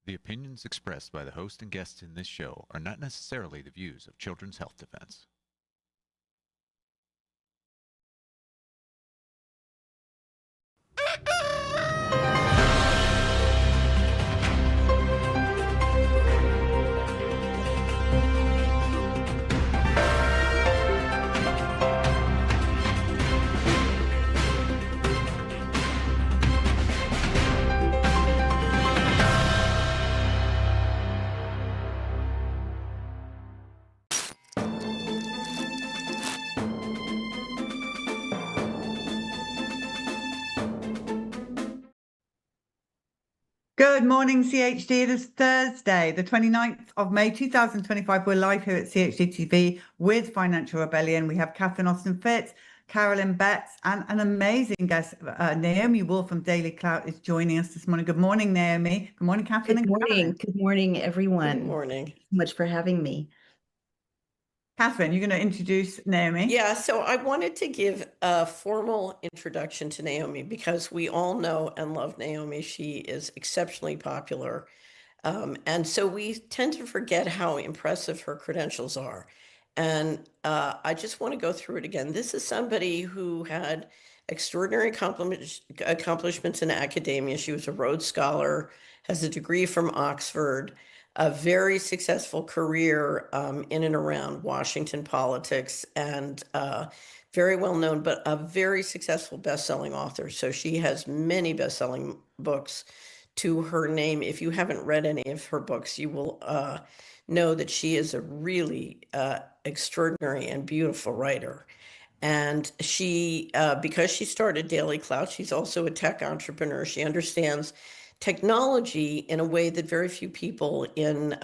The opinions expressed by the host and guests in this show are not necessarily the views of Children's Health Defense. Good morning, CHD. It is Thursday, the 29th of May, 2025. We're live here at CHD TV with Financial Rebellion. We have Catherine Austin-Fitts, Carolyn Betts, and an amazing guest, Naomi Wolf from Daily Clout is joining us this morning. Good morning, Naomi. Good morning, Catherine. Good morning. Good morning, everyone. Good morning. Thank you so much for having me. Catherine, you're going to introduce Naomi? Yeah, so I wanted to give a formal introduction to Naomi because we all know and love Naomi. She is exceptionally popular. And so we tend to forget how impressive her credentials are. And I just want to go through it again. This is somebody who had extraordinary accomplishments in academia. She was a Rhodes Scholar, has a degree from Oxford, a very successful career in and around Washington politics, and very well known, but a very successful best-selling author. So she has many best-selling books to her name. If you haven't read any of her books, you will know that she is a really extraordinary and beautiful writer. And she, because she started Daily Clout, she's also a tech entrepreneur. She understands technology in a way that very few people in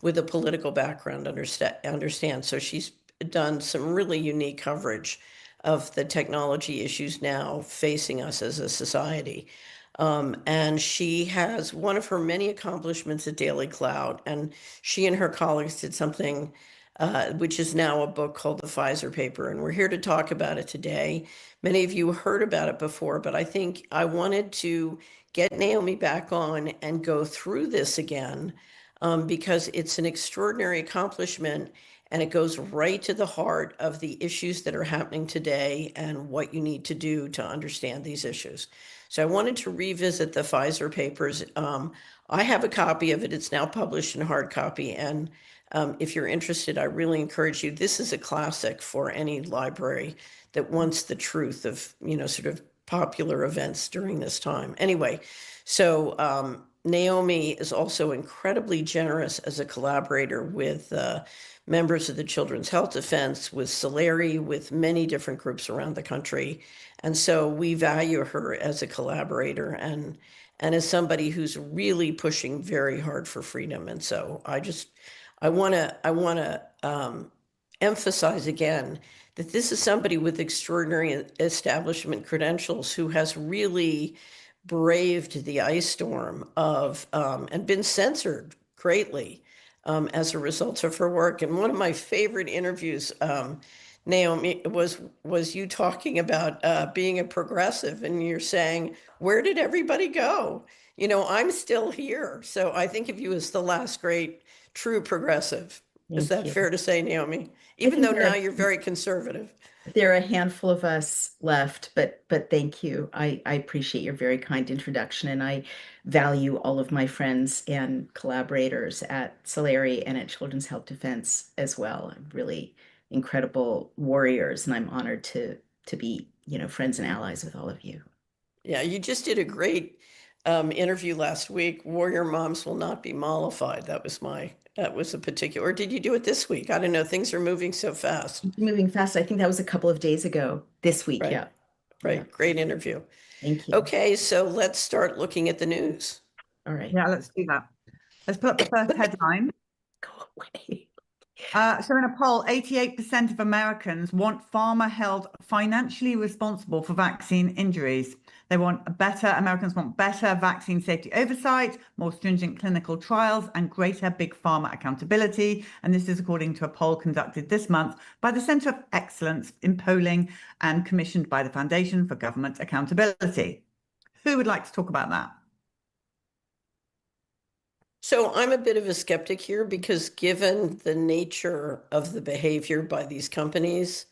with a political background understand. So she's done some really unique coverage of the technology issues now facing us as a society. And she has one of her many accomplishments at Daily Clout, and she and her colleagues did something which is now a book called the Pfizer Paper, and we're here to talk about it today. Many of you heard about it before, but I think I wanted to get Naomi back on and go through this again because it's an extraordinary accomplishment and it goes right to the heart of the issues that are happening today and what you need to do to understand these issues. So I wanted to revisit the Pfizer Papers. I have a copy of it. It's now published in hard copy. And if you're interested, I really encourage you. This is a classic for any library that wants the truth of, sort of popular events during this time. Anyway, so Naomi is also incredibly generous as a collaborator with members of the Children's Health Defense, with Solari, with many different groups around the country. And so we value her as a collaborator and as somebody who's really pushing very hard for freedom. And so I want to emphasize again that this is somebody with extraordinary establishment credentials who has really braved the ice storm of and been censored greatly as a result of her work. And one of my favorite interviews, Naomi, was you talking about being a progressive, and you're saying, "Where did everybody go? I'm still here." So I think of you as the last great true progressive. Is that fair to say, Naomi? Even though now you're very conservative. There are a handful of us left, but thank you. I appreciate your very kind introduction, and I value all of my friends and collaborators at Solari and at Children's Health Defense as well. I'm really incredible warriors, and I'm honored to be, friends and allies with all of you. Yeah, you just did a great interview last week. Warrior moms will not be mollified. That was a particular, or did you do it this week? I don't know. Things are moving so fast. Moving fast. I think that was a couple of days ago this week. Right. Yeah. Right. Yeah. Great interview. Thank you. Okay, so let's start looking at the news. All right. Yeah, let's do that. Let's put up the first headline. Go away. So in a poll, 88% of Americans want pharma held financially responsible for vaccine injuries. Americans want better vaccine safety oversight, more stringent clinical trials, and greater big pharma accountability. And this is according to a poll conducted this month by the Center of Excellence in Polling and commissioned by the Foundation for Government Accountability. Who would like to talk about that? So I'm a bit of a skeptic here because given the nature of the behavior by these companies,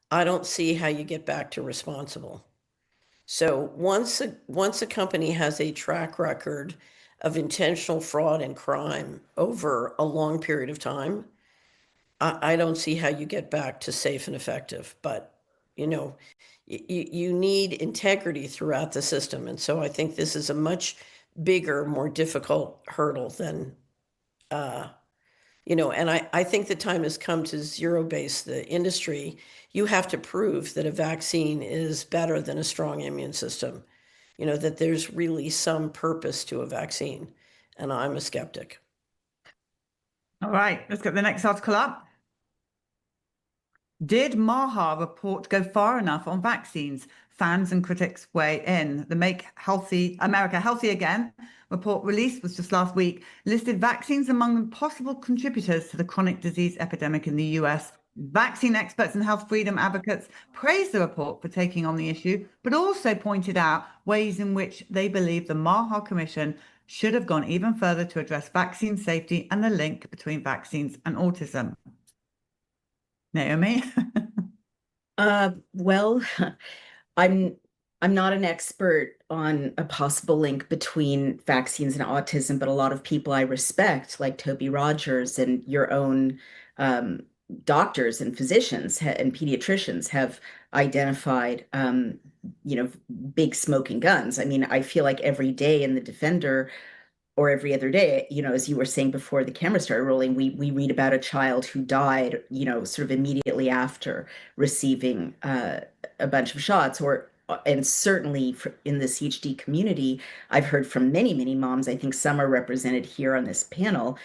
I don't see how you get back to responsible. So once a company has a track record of intentional fraud and crime over a long period of time, I don't see how you get back to safe and effective. But you know, you need integrity throughout the system, and so I think this is a much bigger, more difficult hurdle than and I think the time has come to zero base the industry. You have to prove that a vaccine is better than a strong immune system, that there's really some purpose to a vaccine. And I'm a skeptic. All right, let's get the next article up. Did Maha report go far enough on vaccines? Fans and critics weigh in. The Make Healthy America Healthy Again report released was just last week, listed vaccines among the possible contributors to the chronic disease epidemic in the US. Vaccine experts and health freedom advocates praised the report for taking on the issue, but also pointed out ways in which they believe the Maha Commission should have gone even further to address vaccine safety and the link between vaccines and autism. Naomi? Well, I'm not an expert on a possible link between vaccines and autism, but a lot of people I respect, like Toby Rogers and your own doctors and physicians and pediatricians, have identified, big smoking guns. I mean, I feel like every day in the Defender or every other day, as you were saying before the camera started rolling, we read about a child who died, sort of immediately after receiving a bunch of shots, and certainly in the CHD community, I've heard from many, many moms, I think some are represented here on this panel,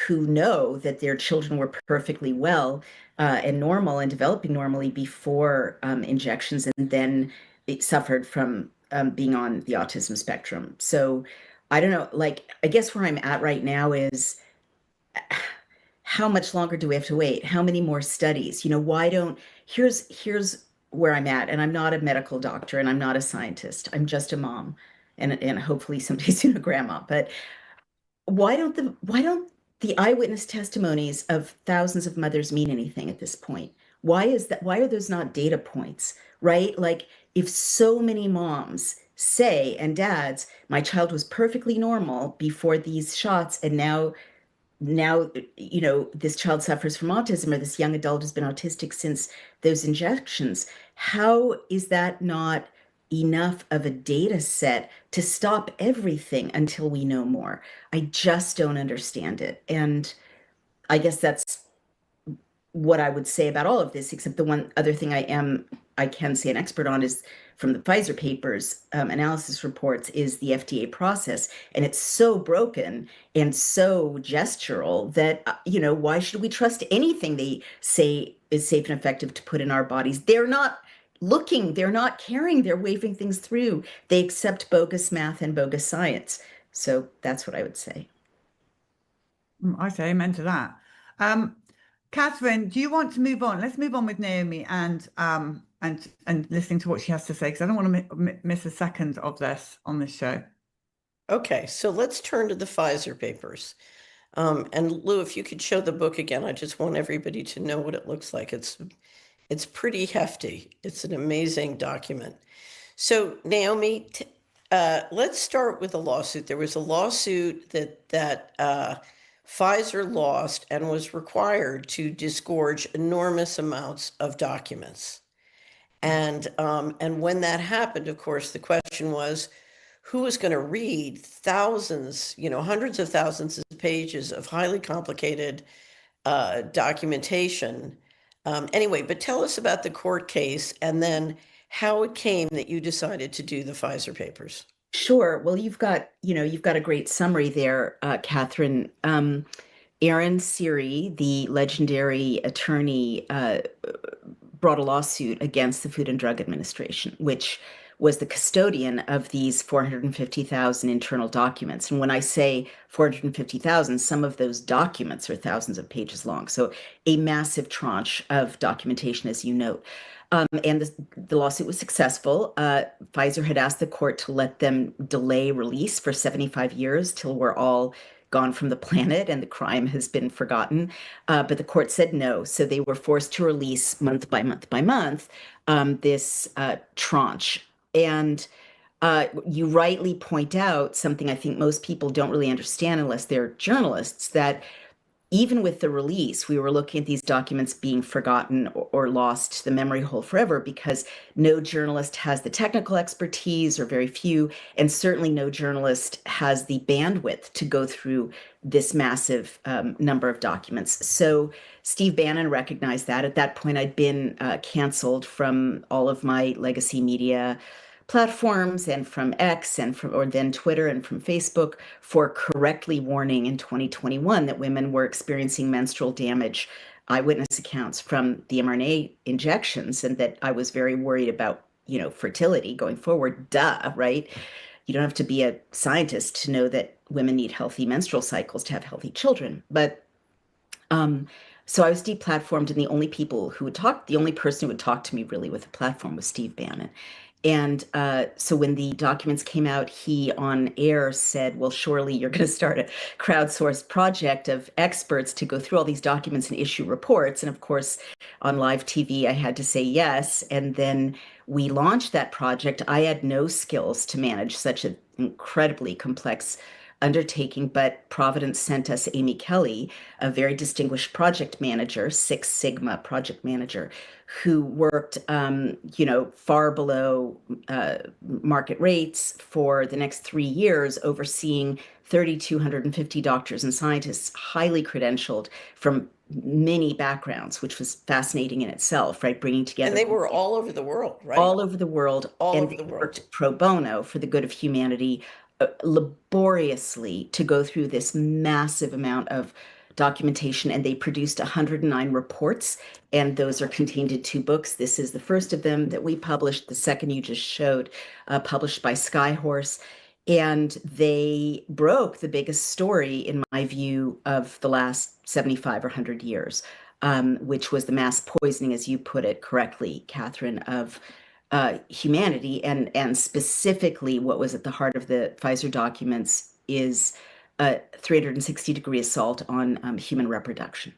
who know that their children were perfectly well and normal and developing normally before injections, and then it suffered from being on the autism spectrum. So I don't know, like, I guess where I'm at right now is how much longer do we have to wait? How many more studies? Here's where I'm at, and I'm not a medical doctor and I'm not a scientist. I'm just a mom and hopefully someday soon a grandma. But why don't the eyewitness testimonies of thousands of mothers mean anything at this point? Why is that? Why are those not data points, right? Like, if so many moms say, and dads, my child was perfectly normal before these shots, and now this child suffers from autism, or this young adult has been autistic since those injections, how is that not enough of a data set to stop everything until we know more? I just don't understand it. And I guess that's what I would say about all of this, except the one other thing I can say an expert on is from the Pfizer Papers analysis reports, is the FDA process. And it's so broken and so gestural that, why should we trust anything they say is safe and effective to put in our bodies? They're not looking, they're not caring, they're waving things through. They accept bogus math and bogus science. So that's what I would say. I say amen to that. Catherine, do you want to move on? Let's move on with Naomi and listening to what she has to say, because I don't want to miss a second of this on this show. Okay, so let's turn to the Pfizer Papers. And Lou, if you could show the book again, I just want everybody to know what it looks like. It's pretty hefty. It's an amazing document. So Naomi, let's start with a lawsuit. There was a lawsuit that Pfizer lost and was required to disgorge enormous amounts of documents. And when that happened, of course, the question was, who was going to read thousands, hundreds of thousands of pages of highly complicated documentation? Anyway, but tell us about the court case and then how it came that you decided to do the Pfizer Papers. Sure. Well, you've got a great summary there, Catherine. Aaron Siri, the legendary attorney, brought a lawsuit against the Food and Drug Administration, which was the custodian of these 450,000 internal documents. And when I say 450,000, some of those documents are thousands of pages long. So a massive tranche of documentation, as you note. And the lawsuit was successful. Pfizer had asked the court to let them delay release for 75 years till we're all gone from the planet and the crime has been forgotten. But the court said no. So they were forced to release month by month by month this tranche. And you rightly point out something I think most people don't really understand unless they're journalists, that even with the release, we were looking at these documents being forgotten or lost to the memory hole forever because no journalist has the technical expertise, or very few, and certainly no journalist has the bandwidth to go through this massive number of documents. So Steve Bannon recognized that. At that point, I'd been canceled from all of my legacy media platforms and from X and from, or then Twitter and from Facebook, for correctly warning in 2021 that women were experiencing menstrual damage, eyewitness accounts from the mRNA injections, and that I was very worried about, fertility going forward. Duh, right? You don't have to be a scientist to know that women need healthy menstrual cycles to have healthy children. But so I was deplatformed, and the only person who would talk to me really with a platform was Steve Bannon. And so when the documents came out, he on air said, well, surely you're going to start a crowdsourced project of experts to go through all these documents and issue reports. And of course, on live TV, I had to say yes. And then we launched that project. I had no skills to manage such an incredibly complex undertaking, but Providence sent us Amy Kelly, a very distinguished project manager, Six Sigma project manager, who worked, far below market rates for the next 3 years, overseeing 3,250 doctors and scientists, highly credentialed from many backgrounds, which was fascinating in itself, right? Bringing together. And they were all over the world, right? All over the world. All and over the they world. worked pro bono for the good of humanity, laboriously to go through this massive amount of documentation, and they produced 109 reports, and those are contained in 2 books. This is the first of them that we published. The second you just showed, published by Skyhorse, and they broke the biggest story, in my view, of the last 75 or 100 years, which was the mass poisoning, as you put it correctly, Catherine, of humanity, and specifically what was at the heart of the Pfizer documents is a 360-degree assault on human reproduction.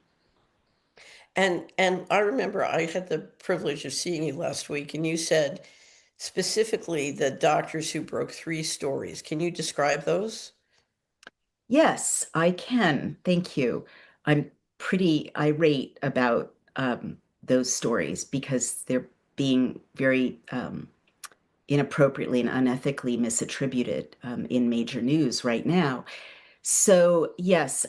And I remember I had the privilege of seeing you last week, and you said specifically the doctors who broke 3 stories. Can you describe those? Yes, I can. Thank you. I'm pretty irate about those stories because they're being very inappropriately and unethically misattributed in major news right now. So yes,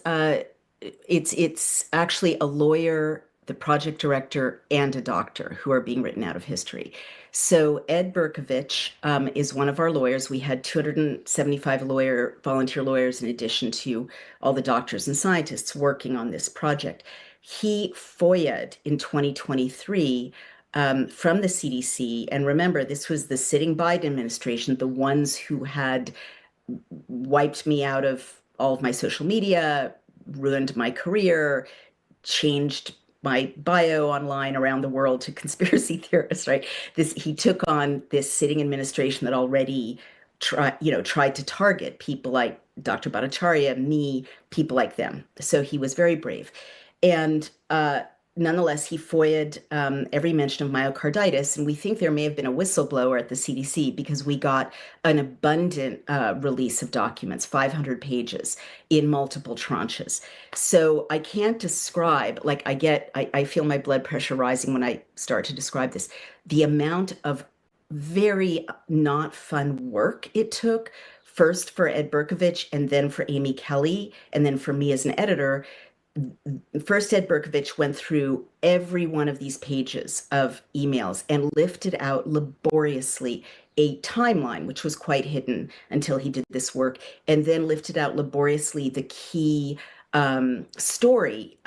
it's actually a lawyer, the project director, and a doctor who are being written out of history. So Ed Berkovich is one of our lawyers. We had 275 volunteer lawyers in addition to all the doctors and scientists working on this project. He FOIA'd in 2023 from the CDC. And remember, this was the sitting Biden administration, the ones who had wiped me out of all of my social media, ruined my career, changed my bio online around the world to conspiracy theorists, right? He took on this sitting administration that already tried to target people like Dr. Bhattacharya, me, people like them. So he was very brave. And nonetheless, he FOIA'd every mention of myocarditis, and we think there may have been a whistleblower at the CDC because we got an abundant release of documents, 500 pages in multiple tranches. So I can't describe, I feel my blood pressure rising when I start to describe this, the amount of very not fun work it took, first for Ed Berkovich, and then for Amy Kelly, and then for me as an editor. First, Ed Berkovich went through every one of these pages of emails and lifted out laboriously a timeline, which was quite hidden until he did this work, and then lifted out laboriously the key story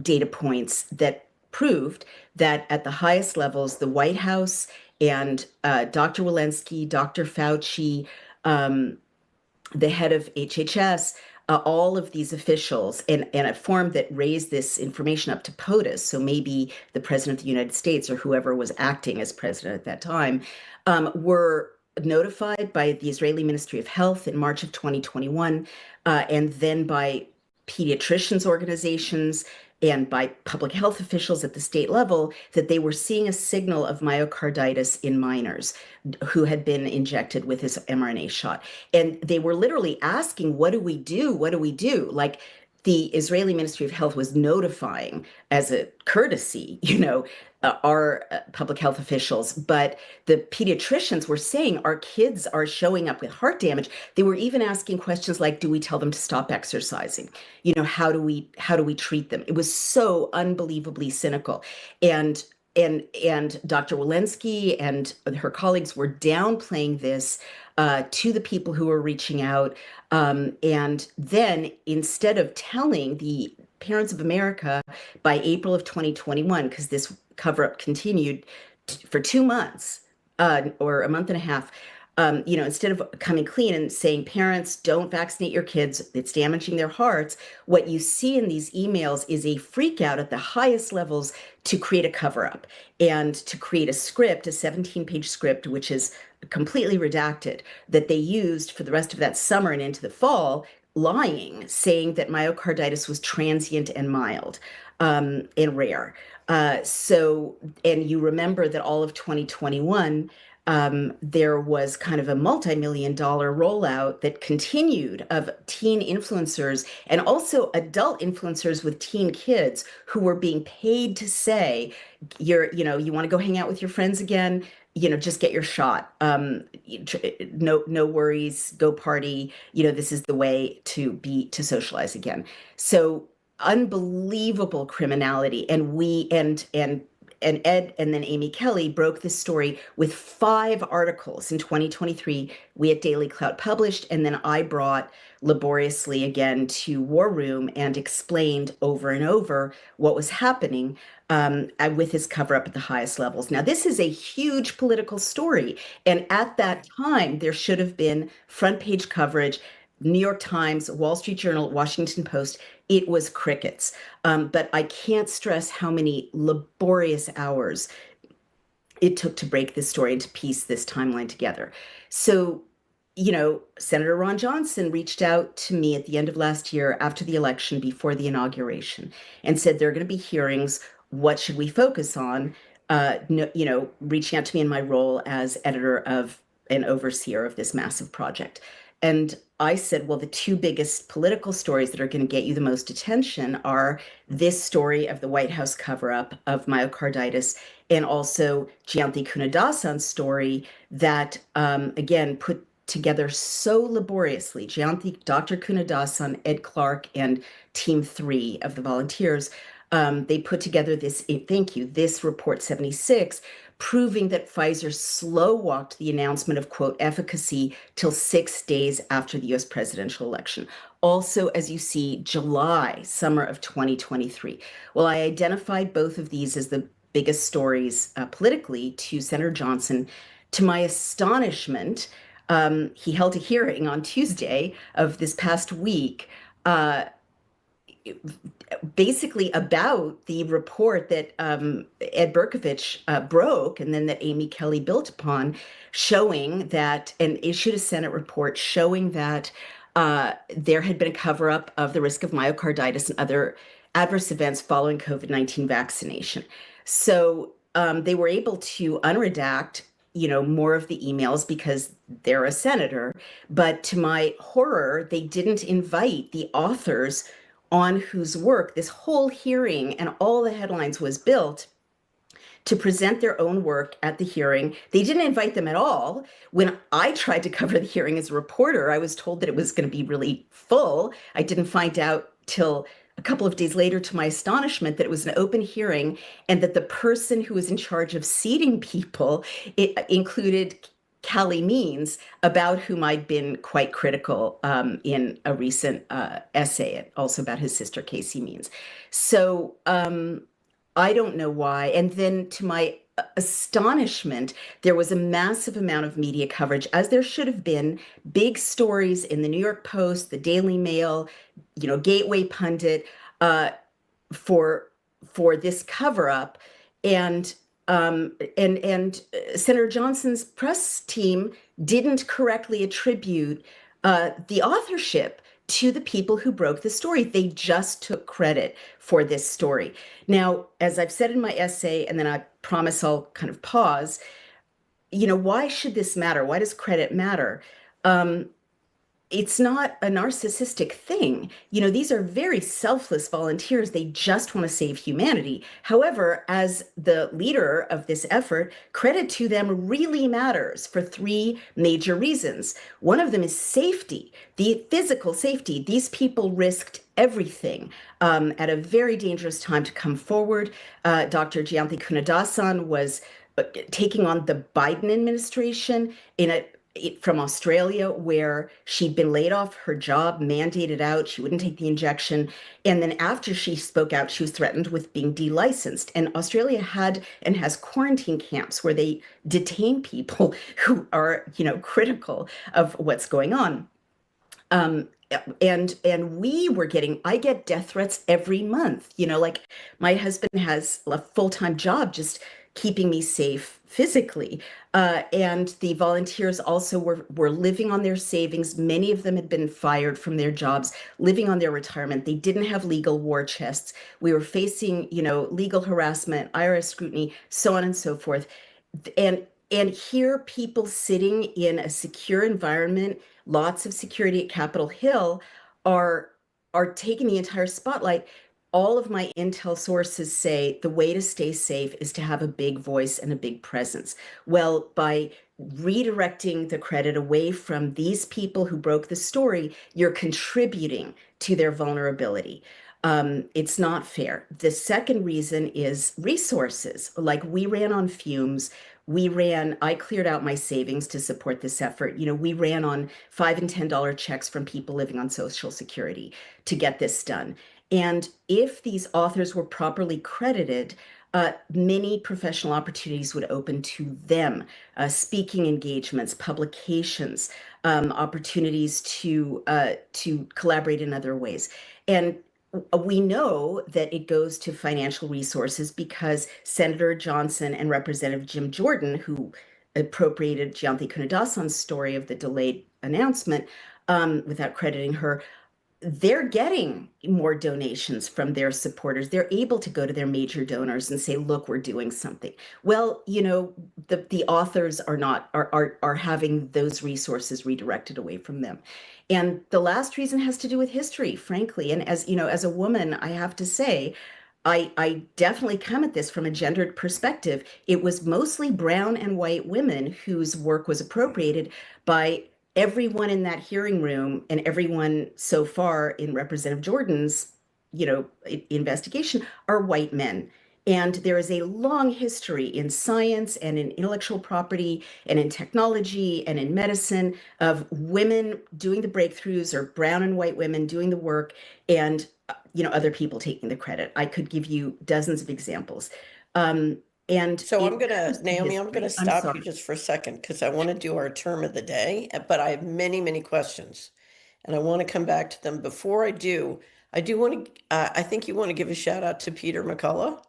data points that proved that at the highest levels, the White House and Dr. Walensky, Dr. Fauci, the head of HHS, all of these officials, and a form that raised this information up to POTUS, so maybe the president of the United States or whoever was acting as president at that time, were notified by the Israeli Ministry of Health in March of 2021, and then by pediatricians organizations and by public health officials at the state level that they were seeing a signal of myocarditis in minors who had been injected with this mRNA shot. And they were literally asking, what do we do? What do we do? Like, the Israeli Ministry of Health was notifying as a courtesy, our public health officials, but the pediatricians were saying our kids are showing up with heart damage. They were even asking questions like, do we tell them to stop exercising? How do we treat them? It was so unbelievably cynical. And Dr. Walensky and her colleagues were downplaying this to the people who were reaching out. And then instead of telling the Parents of America by April of 2021, because this cover-up continued for 2 months or a month and a half, instead of coming clean and saying, parents, don't vaccinate your kids, it's damaging their hearts, what you see in these emails is a freak out at the highest levels to create a cover-up and to create a script, a 17-page script, which is completely redacted, that they used for the rest of that summer and into the fall, lying, saying that myocarditis was transient and mild and rare. And you remember that all of 2021, there was kind of a multi-million-dollar rollout that continued of teen influencers and also adult influencers with teen kids who were being paid to say, you want to go hang out with your friends again, just get your shot. No worries, go party. This is the way to socialize again. So unbelievable criminality. And Ed and then Amy Kelly broke this story with 5 articles in 2023. We at Daily Clout published, and then I brought laboriously again to War Room and explained over and over what was happening with his cover-up at the highest levels. Now, this is a huge political story, and at that time, there should have been front-page coverage, New York Times, Wall Street Journal, Washington Post. It was crickets. But I can't stress how many laborious hours it took to break this story and to piece this timeline together. So, Senator Ron Johnson reached out to me at the end of last year after the election, before the inauguration, and said there are going to be hearings. What should we focus on? Reaching out to me in my role as editor of and overseer of this massive project. And I said, well, the 2 biggest political stories that are going to get you the most attention are this story of the White House cover-up of myocarditis, and also Jayanthi Kunadasan's story that, again, put together so laboriously. Jayanthi, Dr. Kunadasan, Ed Clark, and Team 3 of the volunteers, they put together this, this Report 76, proving that Pfizer slow-walked the announcement of, quote, efficacy till 6 days after the US presidential election. Also, as you see, summer of 2023. Well, I identified both of these as the biggest stories politically to Senator Johnson. To my astonishment, he held a hearing on Tuesday of this past week, basically about the report that Ed Berkovich broke, and then that Amy Kelly built upon, showing that, and issued a Senate report showing that there had been a cover-up of the risk of myocarditis and other adverse events following COVID-19 vaccination. So they were able to unredact more of the emails because they're a senator. But to my horror, they didn't invite the authors on whose work this whole hearing and all the headlines was built, to present their own work at the hearing. They didn't invite them at all. When I tried to cover the hearing as a reporter, I was told that it was going to be really full. I didn't find out till a couple of days later, to my astonishment, that it was an open hearing, and that the person who was in charge of seating people, it included Callie Means, about whom I'd been quite critical in a recent essay, also about his sister, Casey Means. So I don't know why. And then to my astonishment, there was a massive amount of media coverage, as there should have been, big stories in the New York Post, the Daily Mail, Gateway Pundit, for this cover-up. And And Senator Johnson's press team didn't correctly attribute the authorship to the people who broke the story. They just took credit for this story. Now, as I've said in my essay, and then I promise I'll kind of pause, why should this matter? Why does credit matter? It's not a narcissistic thing. These are very selfless volunteers. They just want to save humanity. However, as the leader of this effort, credit to them really matters for three major reasons. One of them is safety, the physical safety. These people risked everything at a very dangerous time to come forward. Dr. Jyanti Kunadasan was taking on the Biden administration from Australia, where she'd been laid off her job, mandated out, she wouldn't take the injection. And then after she spoke out, she was threatened with being delicensed. And Australia had and has quarantine camps where they detain people who are, critical of what's going on. And I get death threats every month. Like my husband has a full-time job just keeping me safe physically. And the volunteers also were living on their savings. Many of them had been fired from their jobs, living on their retirement. They didn't have legal war chests. We were facing, legal harassment, IRS scrutiny, so on and so forth. And here, people sitting in a secure environment, lots of security at Capitol Hill, are taking the entire spotlight. All of my intel sources say the way to stay safe is to have a big voice and a big presence. Well, by redirecting the credit away from these people who broke the story, you're contributing to their vulnerability. It's not fair. The second reason is resources. Like we ran on fumes. I cleared out my savings to support this effort. We ran on $5 and $10 checks from people living on Social Security to get this done. And if these authors were properly credited, many professional opportunities would open to them, speaking engagements, publications, opportunities to collaborate in other ways. And we know that it goes to financial resources because Senator Johnson and Representative Jim Jordan, who appropriated Jyanti Kunadasan's story of the delayed announcement without crediting her, they're getting more donations from their supporters. They're able to go to their major donors and say, look, we're doing something. Well, the authors are having those resources redirected away from them. And the last reason has to do with history, frankly. And as a woman, I have to say, I definitely come at this from a gendered perspective. It was mostly brown and white women whose work was appropriated by everyone in that hearing room and everyone so far in Representative Jordan's, investigation are white men. And there is a long history in science and in intellectual property and in technology and in medicine of women doing the breakthroughs or brown and white women doing the work and, other people taking the credit. I could give you dozens of examples. And so Naomi, I'm going to stop you just for a second because I want to do our term of the day, but I have many, many questions and I want to come back to them. Before I do want to, I think you want to give a shout out to Peter McCullough.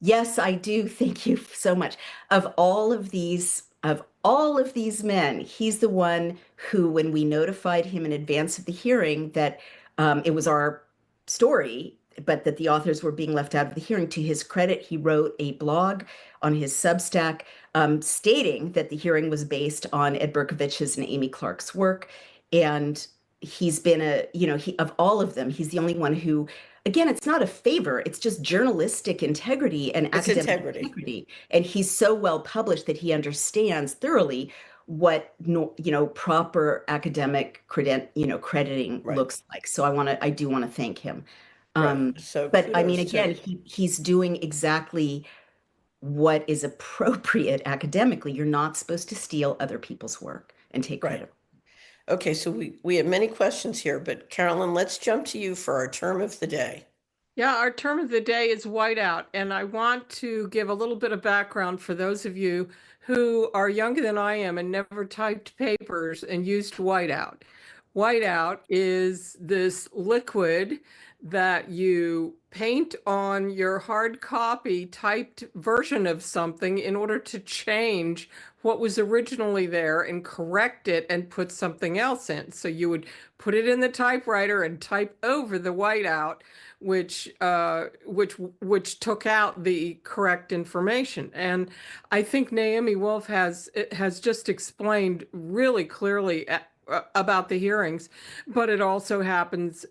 Yes, I do. Thank you so much. Of all of these men, he's the one who, when we notified him in advance of the hearing that it was our story, but that the authors were being left out of the hearing, to his credit, he wrote a blog on his Substack stating that the hearing was based on Ed Berkovich's and Amy Clark's work. And he's been of all of them, he's the only one who, again, it's not a favor, it's just journalistic integrity and academic integrity. And he's so well published that he understands thoroughly what proper academic crediting looks like. So I do want to thank him. But I mean, again, he's doing exactly what is appropriate academically. You're not supposed to steal other people's work and take credit. Okay, so we have many questions here, but Carolyn, let's jump to you for our term of the day. Yeah, our term of the day is whiteout, and I want to give a little bit of background for those of you who are younger than I am and never typed papers and used whiteout. Whiteout is this liquid that you paint on your hard copy typed version of something in order to change what was originally there and correct it and put something else in. So you would put it in the typewriter and type over the whiteout, which took out the correct information. And I think Naomi Wolf has just explained really clearly about the hearings, but it also happens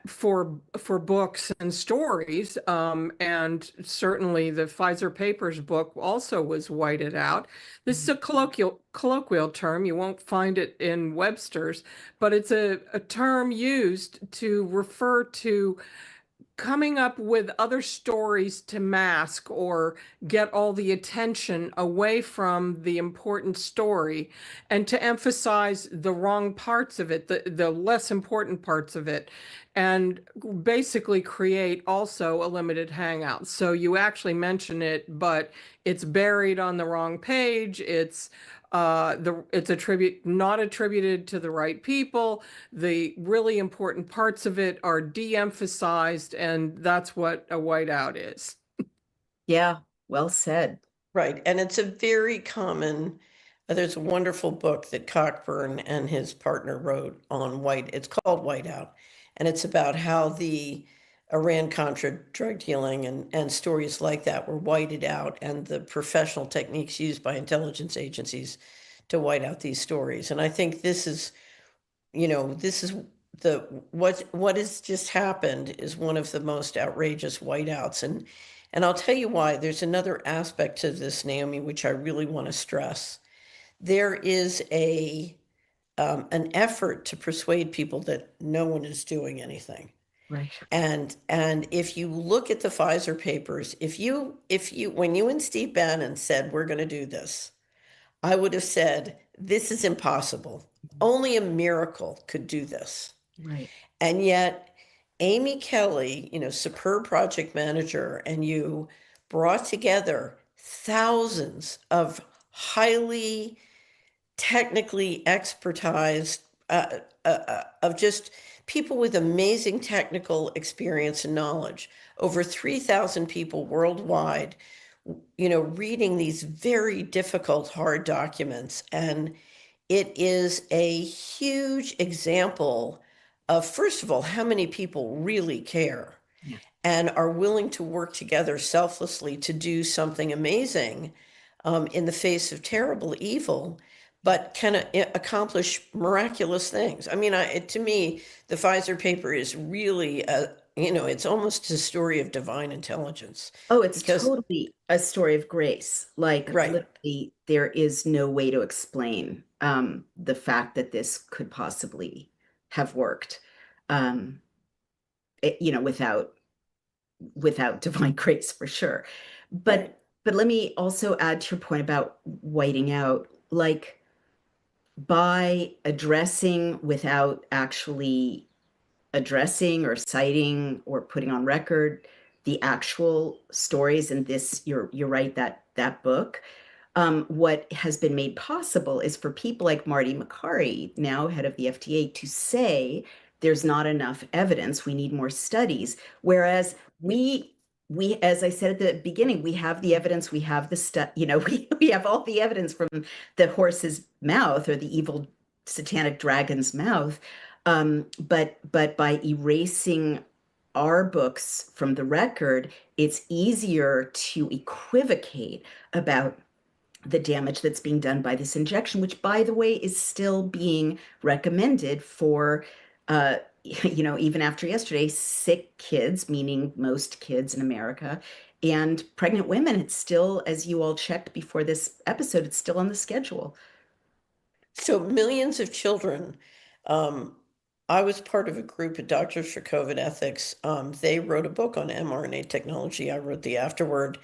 for books and stories, and certainly the Pfizer Papers book also was whited out. This is a colloquial term. You won't find it in Webster's, but it's a term used to refer to coming up with other stories to mask or get all the attention away from the important story and to emphasize the wrong parts of it, the less important parts of it, and basically create also a limited hangout. So you actually mention it, but it's buried on the wrong page. It's not attributed to the right people. The really important parts of it are de-emphasized, and that's what a whiteout is. Yeah, well said. Right. And it's a very common, there's a wonderful book that Cockburn and his partner wrote on it's called Whiteout. And it's about how the Iran-Contra drug dealing and stories like that were whited out, and the professional techniques used by intelligence agencies to white out these stories. And I think this is what has just happened is one of the most outrageous whiteouts. And I'll tell you why. There's another aspect to this, Naomi, which I really want to stress. There is an effort to persuade people that no one is doing anything. Right. And if you look at the Pfizer papers, when you and Steve Bannon said, we're going to do this, I would have said, this is impossible. Only a miracle could do this. Right. And yet, Amy Kelly, superb project manager, and you brought together thousands of highly technically expertised, of just people with amazing technical experience and knowledge, over 3,000 people worldwide, reading these very difficult, hard documents. And it is a huge example of, first of all, how many people really care and are willing to work together selflessly to do something amazing in the face of terrible evil, but can accomplish miraculous things. I mean, to me, the Pfizer paper is really, it's almost a story of divine intelligence. Oh, it's totally a story of grace. Like, right. Literally, there is no way to explain the fact that this could possibly have worked, without divine grace, for sure. But let me also add to your point about whiting out, like, by addressing without actually addressing or citing or putting on record the actual stories in this, you're right, that book. What has been made possible is for people like Marty Makary, now head of the FDA, to say there's not enough evidence, we need more studies. Whereas we, as I said at the beginning, we have the evidence, we have the we have all the evidence from the horse's mouth, or the evil satanic dragon's mouth. But by erasing our books from the record, it's easier to equivocate about the damage that's being done by this injection, which, by the way, is still being recommended for, even after yesterday, sick kids, meaning most kids in America, and pregnant women. It's still, as you all checked before this episode, it's still on the schedule. So millions of children. I was part of a group at Doctors for COVID Ethics. They wrote a book on mRNA technology. I wrote the afterword,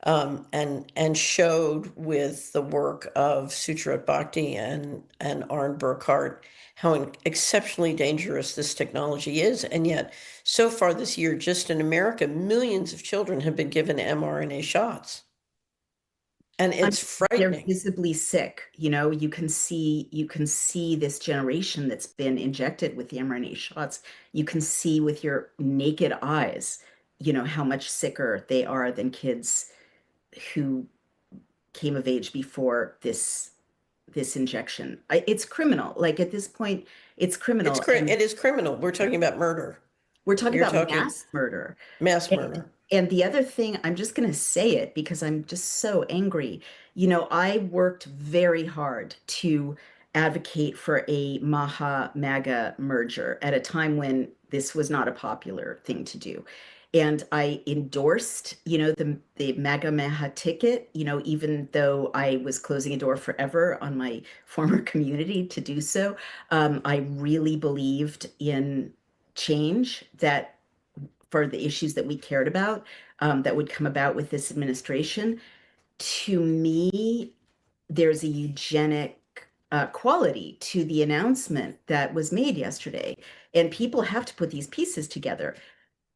and showed with the work of Sucharit Bhakti and Arne Burkhardt how exceptionally dangerous this technology is. And yet, so far this year, just in America, millions of children have been given mRNA shots. And I mean, it's they're frightening. visibly sick. You can see this generation that's been injected with the mRNA shots. You can see with your naked eyes, how much sicker they are than kids who came of age before this injection. It's criminal. Like at this point, it's criminal. And It is criminal. We're talking about murder. we're talking You're about talking mass murder. mass And, murder. and the other thing, I'm just going to say it because I'm just so angry. I worked very hard to advocate for a Maha MAGA merger at a time when this was not a popular thing to do. And I endorsed, the MAGA Maha ticket, even though I was closing a door forever on my former community to do so. I really believed in change that for the issues that we cared about that would come about with this administration. To me, there's a eugenic quality to the announcement that was made yesterday. And people have to put these pieces together.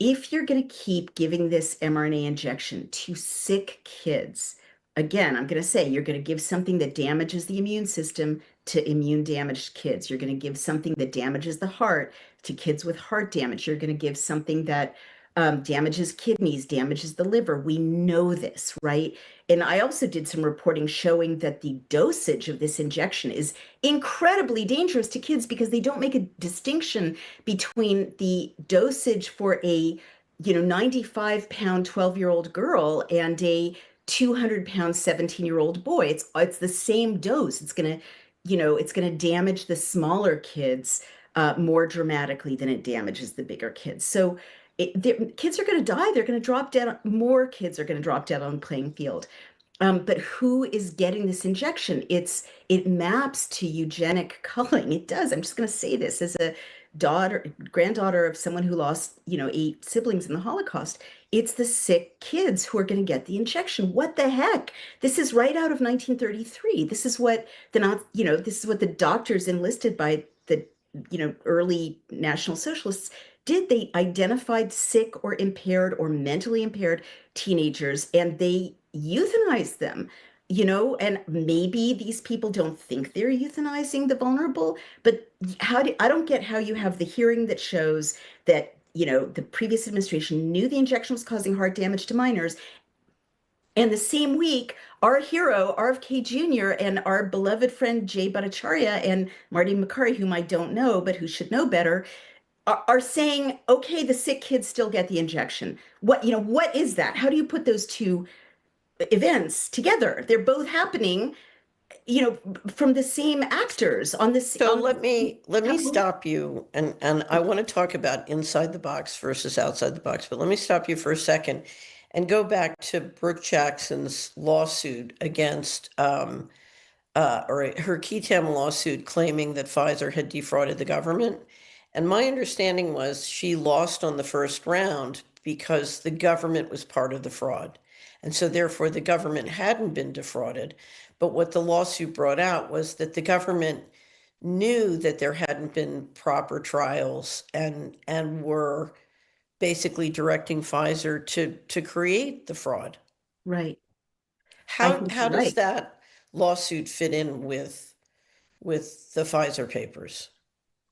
If you're going to keep giving this mRNA injection to sick kids, again, I'm going to say you're going to give something that damages the immune system to immune damaged kids. You're going to give something that damages the heart to kids with heart damage. You're going to give something that damages kidneys, damages the liver. We know this, right? And I also did some reporting showing that the dosage of this injection is incredibly dangerous to kids because they don't make a distinction between the dosage for a 95-pound 12-year-old girl and a 200-pound 17-year-old boy. It's the same dose. It's gonna damage the smaller kids more dramatically than it damages the bigger kids. So kids are going to die. They're going to drop dead. More kids are going to drop dead on the playing field. But who is getting this injection? It maps to eugenic culling. It does. I'm just going to say this as a granddaughter of someone who lost, 8 siblings in the Holocaust. It's the sick kids who are going to get the injection. What the heck? This is right out of 1933. This is what the doctors enlisted by the, early National Socialists did. They identified sick or impaired or mentally impaired teenagers and they euthanized them. And maybe these people don't think they're euthanizing the vulnerable, but I don't get how you have the hearing that shows that, the previous administration knew the injection was causing heart damage to minors. And the same week, our hero, RFK Jr., and our beloved friend Jay Bhattacharya and Marty Makary, whom I don't know, but who should know better, are saying, okay, the sick kids still get the injection. What is that? How do you put those two events together? They're both happening, from the same actors on this. So let me stop you, and I want to talk about inside the box versus outside the box, but let me stop you for a second and go back to Brooke Jackson's lawsuit against or her key lawsuit claiming that Pfizer had defrauded the government. And my understanding was she lost on the first round because the government was part of the fraud. And so therefore the government hadn't been defrauded. But what the lawsuit brought out was that the government knew that there hadn't been proper trials and were basically directing Pfizer to create the fraud. Right. How does that lawsuit fit in with the Pfizer papers?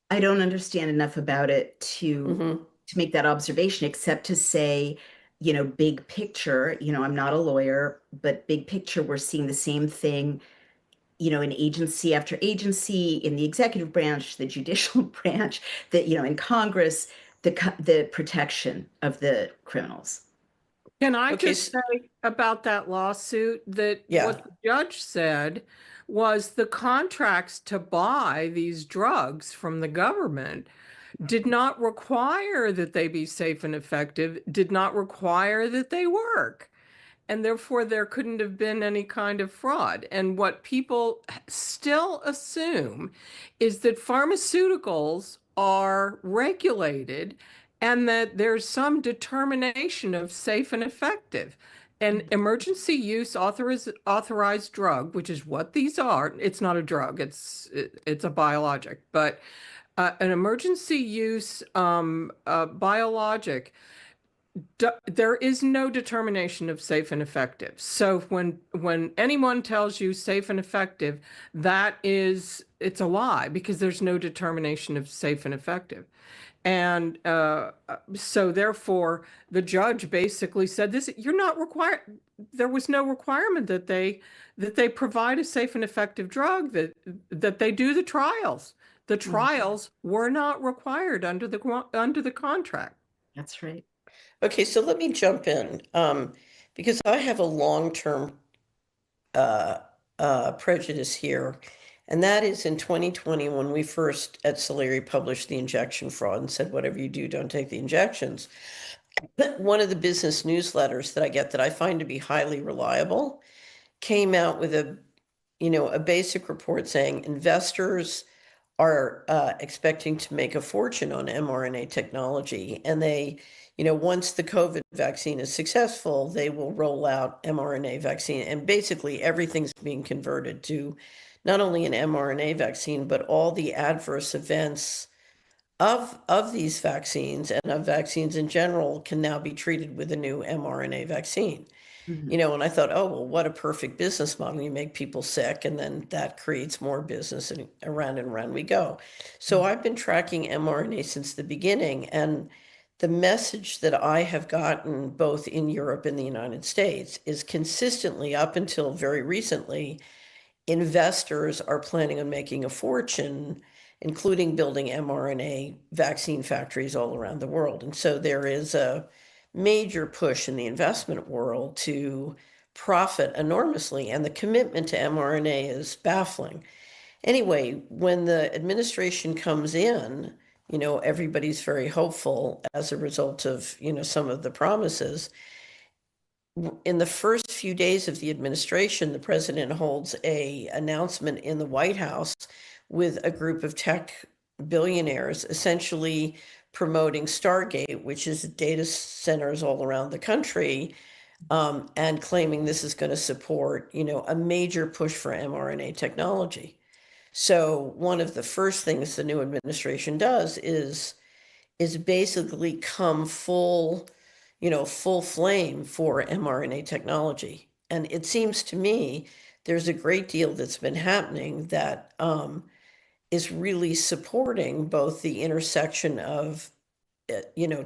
I don't understand enough about it to make that observation, except to say, big picture, I'm not a lawyer, but big picture, we're seeing the same thing, in agency after agency, in the executive branch, the judicial branch, in Congress, the protection of the criminals. Can I Okay, just say about that lawsuit that what the judge said was the contracts to buy these drugs from the government did not require that they be safe and effective, did not require that they work. And therefore, there couldn't have been any kind of fraud. And what people still assume is that pharmaceuticals are regulated and that there's some determination of safe and effective. An emergency use authorized drug, which is what these are, it's not a drug, it's a biologic, but an emergency use biologic There is no determination of safe and effective. So when anyone tells you safe and effective, it's a lie, because there's no determination of safe and effective. And so therefore, the judge basically said, this, you're not required. There was no requirement that they provide a safe and effective drug, that they do the trials. The trials were not required under the contract. That's right. Okay, so let me jump in, because I have a long-term prejudice here, and that is in 2020, when we first at Solari published the injection fraud and said, whatever you do, don't take the injections. One of the business newsletters that I get, that I find to be highly reliable, came out with a basic report saying investors are expecting to make a fortune on mRNA technology. And they, once the COVID vaccine is successful, they will roll out mRNA vaccine. And basically everything's being converted to not only an mRNA vaccine, but all the adverse events of these vaccines and of vaccines in general can now be treated with a new mRNA vaccine. And I thought, oh, well, what a perfect business model. You make people sick, and then that creates more business, and around we go. So I've been tracking mRNA since the beginning, and the message that I have gotten both in Europe and the United States is consistently, up until very recently, investors are planning on making a fortune, including building mRNA vaccine factories all around the world. And so there is a major push in the investment world to profit enormously, and the commitment to mRNA is baffling. Anyway, when the administration comes in, everybody's very hopeful as a result of, some of the promises. In the first few days of the administration, the president holds an announcement in the White House with a group of tech billionaires, essentially promoting Stargate, which is data centers all around the country, and claiming this is going to support, a major push for mRNA technology. So one of the first things the new administration does is basically come full flame for mRNA technology. And it seems to me there's a great deal that's been happening that is really supporting both the intersection of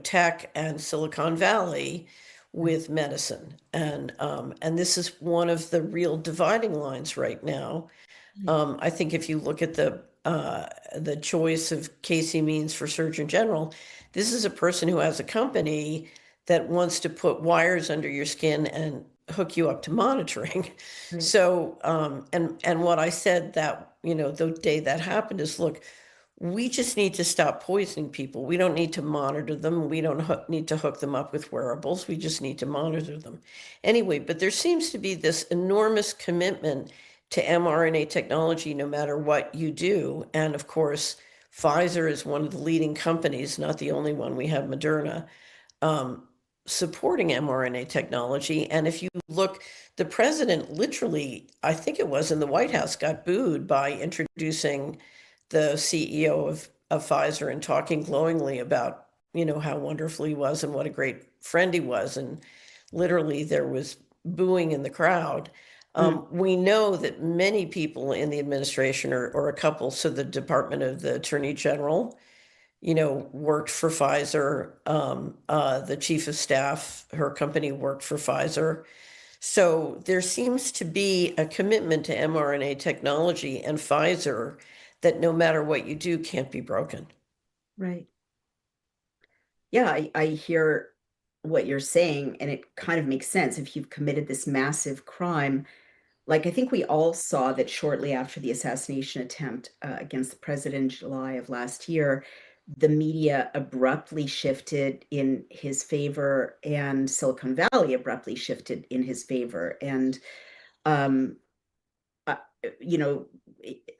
tech and Silicon Valley with medicine. And this is one of the real dividing lines right now. I think if you look at the choice of Casey Means for Surgeon General, this is a person who has a company that wants to put wires under your skin and hook you up to monitoring. Right. So, and what I said that, the day that happened is, look, we just need to stop poisoning people. We don't need to monitor them. We don't need to hook them up with wearables. We just need to monitor them. Anyway, but there seems to be this enormous commitment to mRNA technology, no matter what you do. And of course, Pfizer is one of the leading companies, not the only one. We have Moderna, supporting mRNA technology. And if you look, the president literally, I think it was in the White House, got booed by introducing the CEO of Pfizer and talking glowingly about, how wonderful he was and what a great friend he was. And literally there was booing in the crowd. We know that many people in the administration, or a couple, so the Department of the Attorney General, worked for Pfizer. The chief of staff, her company, worked for Pfizer. So there seems to be a commitment to mRNA technology and Pfizer that no matter what you do can't be broken. Right. Yeah, I hear what you're saying, and it kind of makes sense. If you've committed this massive crime, like, I think we all saw that shortly after the assassination attempt against the president in July of last year, the media abruptly shifted in his favor, and Silicon Valley abruptly shifted in his favor. And, you know,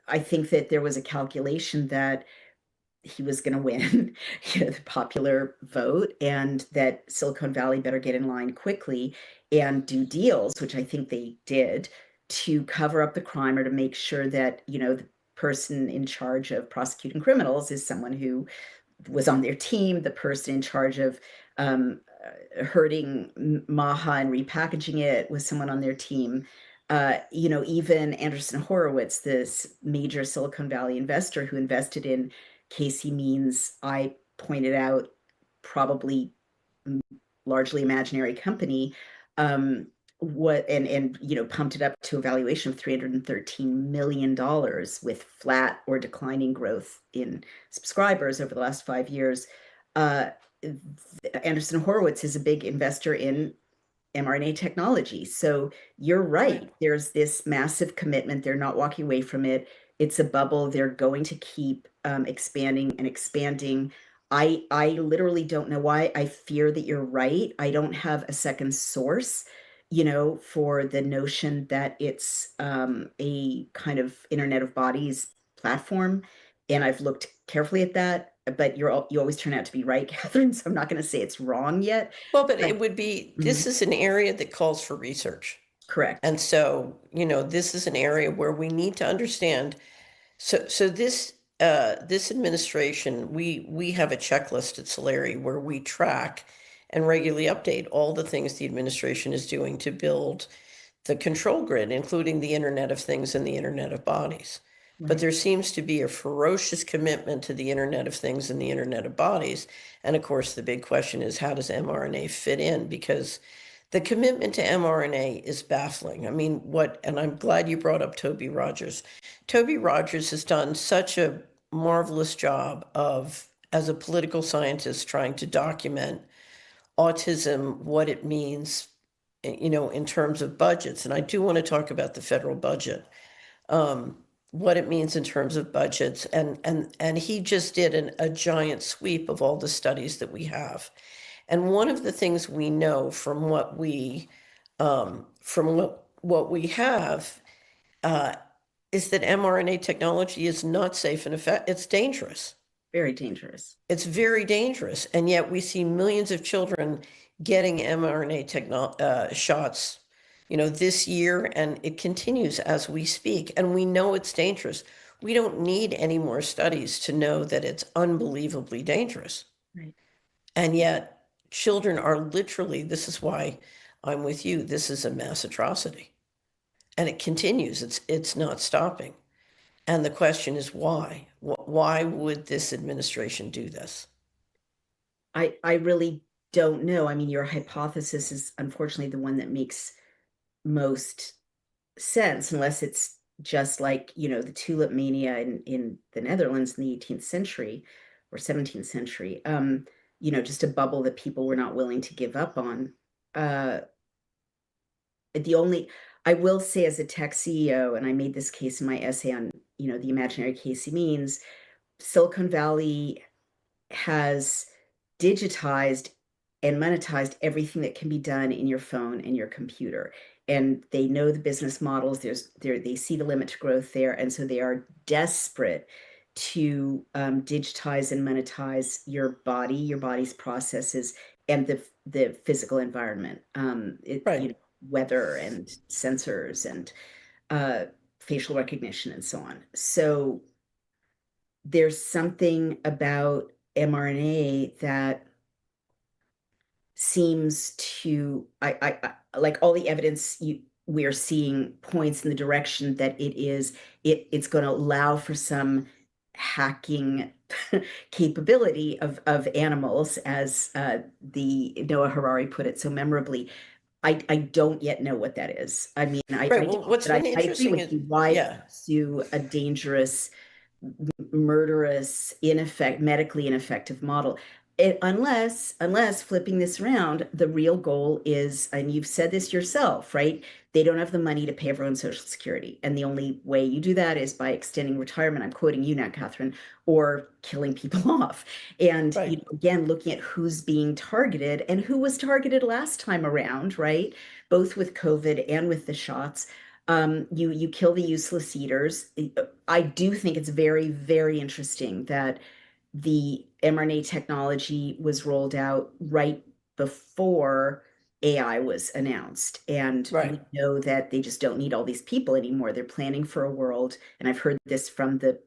I think that there was a calculation that he was going to win the popular vote, and that Silicon Valley better get in line quickly and do deals, which I think they did, to cover up the crime, or to make sure that, the person in charge of prosecuting criminals is someone who was on their team. The person in charge of hurting Maha and repackaging it with someone on their team. Even Andreessen Horowitz, this major Silicon Valley investor who invested in Casey Means, I pointed out, probably largely imaginary company, pumped it up to a valuation of $313 million with flat or declining growth in subscribers over the last 5 years. Andreessen Horowitz is a big investor in mRNA technology. So you're right. There's this massive commitment. They're not walking away from it. It's a bubble. They're going to keep expanding and expanding. I literally don't know why. I fear that you're right. I don't have a second source, for the notion that it's a kind of Internet of Bodies platform. And I've looked carefully at that, but you always turn out to be right, Catherine. So I'm not going to say it's wrong yet. Well, but it would be, this is an area that calls for research. Correct. And so, this is an area where we need to understand. So this administration, we have a checklist at Solari where we track and regularly update all the things the administration is doing to build the control grid, including the Internet of Things and the Internet of Bodies. But there seems to be a ferocious commitment to the Internet of Things and the Internet of Bodies. And of course, the big question is, how does mRNA fit in? Because the commitment to mRNA is baffling. I mean, and I'm glad you brought up Toby Rogers. Toby Rogers has done such a marvelous job of, as a political scientist, trying to document autism, what it means, in terms of budgets. And I do want to talk about the federal budget. What it means in terms of budgets. And he just did a giant sweep of all the studies that we have. And one of the things we know from what we have is that mRNA technology is not safe and effective. It's dangerous. Very dangerous. It's very dangerous. And yet we see millions of children getting mRNA shots this year, and it continues as we speak. And we know it's dangerous. We don't need any more studies to know that it's unbelievably dangerous. Right. And yet children are literally, this is why I'm with you, this is a mass atrocity. And it continues. It's not stopping. And the question is why? Why would this administration do this? I really don't know. I mean, your hypothesis is unfortunately the one that makes most sense, unless it's just like, the tulip mania in the Netherlands in the 18th century or 17th century, just a bubble that people were not willing to give up on. I will say, as a tech CEO, and I made this case in my essay on, the imaginary Casey Means, Silicon Valley has digitized and monetized everything that can be done in your phone and your computer. And they know the business models. They see the limit to growth there. And so they are desperate to digitize and monetize your body's processes, and the physical environment, weather and sensors and facial recognition and so on. So there's something about mRNA that seems to, I like all the evidence we're seeing points in the direction that it's going to allow for some hacking capability of animals, as the Noah Harari put it so memorably. I don't yet know what that is. I mean, what's been interesting is why pursue a dangerous, murderous, medically ineffective model. Unless flipping this around, the real goal is, and you've said this yourself, right? They don't have the money to pay everyone's Social Security. And the only way you do that is by extending retirement. I'm quoting you now, Catherine, or killing people off. And again, looking at who's being targeted and who was targeted last time around, right? Both with COVID and with the shots. You kill the useless eaters. I do think it's very, very interesting that the mRNA technology was rolled out right before AI was announced. And Right. we know that they just don't need all these people anymore. They're planning for a world, and I've heard this from the,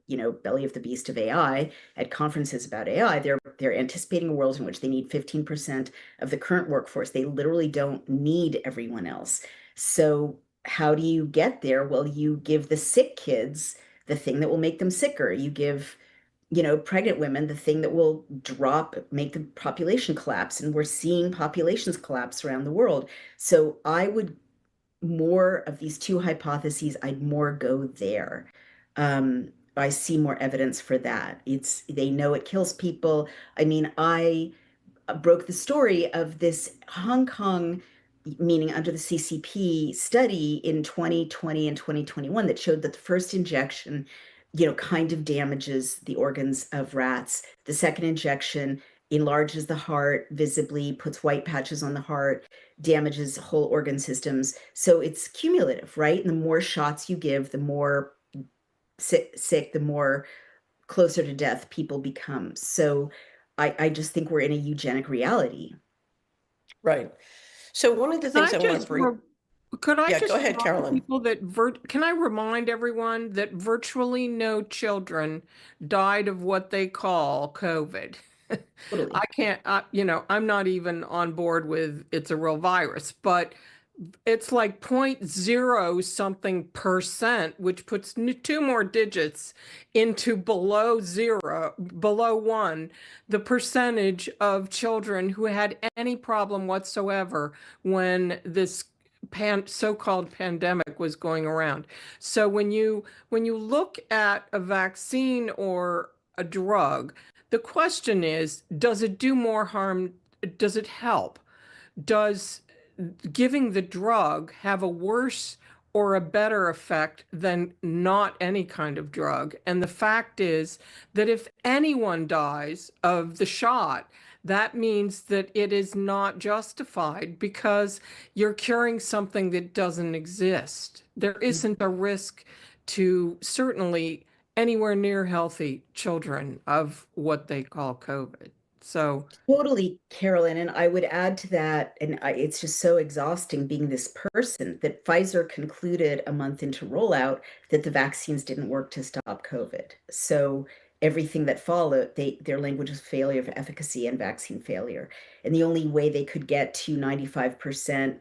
belly of the beast of AI at conferences about AI. They're anticipating a world in which they need 15% of the current workforce. They literally don't need everyone else. So how do you get there? Well, you give the sick kids the thing that will make them sicker. You give pregnant women the thing that will make the population collapse. And we're seeing populations collapse around the world. So I would more of these two hypotheses, I'd more go there. I see more evidence for that. They know it kills people. I mean, I broke the story of this Hong Kong, meaning under the CCP study in 2020 and 2021 that showed that the first injection, kind of damages the organs of rats. The second injection enlarges the heart visibly, puts white patches on the heart, damages whole organ systems. So it's cumulative, right? And the more shots you give, the more sick, the more closer to death people become. So I just think we're in a eugenic reality. Right. So one of the Can things I I want to just bring, could I yeah, just go ahead, remind Carolyn. people that can I remind everyone that virtually no children died of what they call COVID? Totally. I can't, I'm not even on board with it's a real virus, but it's like 0.0 something percent, which puts two more digits into below zero, below one, the percentage of children who had any problem whatsoever when this so-called pandemic was going around. So when you look at a vaccine or a drug, the question is, does it do more harm? Does it help? Does giving the drug have a worse or a better effect than not any kind of drug? And the fact is that if anyone dies of the shot, that means that it is not justified because you're curing something that doesn't exist. There isn't a risk to certainly anywhere near healthy children of what they call COVID. So Totally, Carolyn. And I would add to that, and it's just so exhausting being this person that Pfizer concluded a month into rollout that the vaccines didn't work to stop COVID. So everything that followed, their language was failure of efficacy and vaccine failure. And the only way they could get to 95%,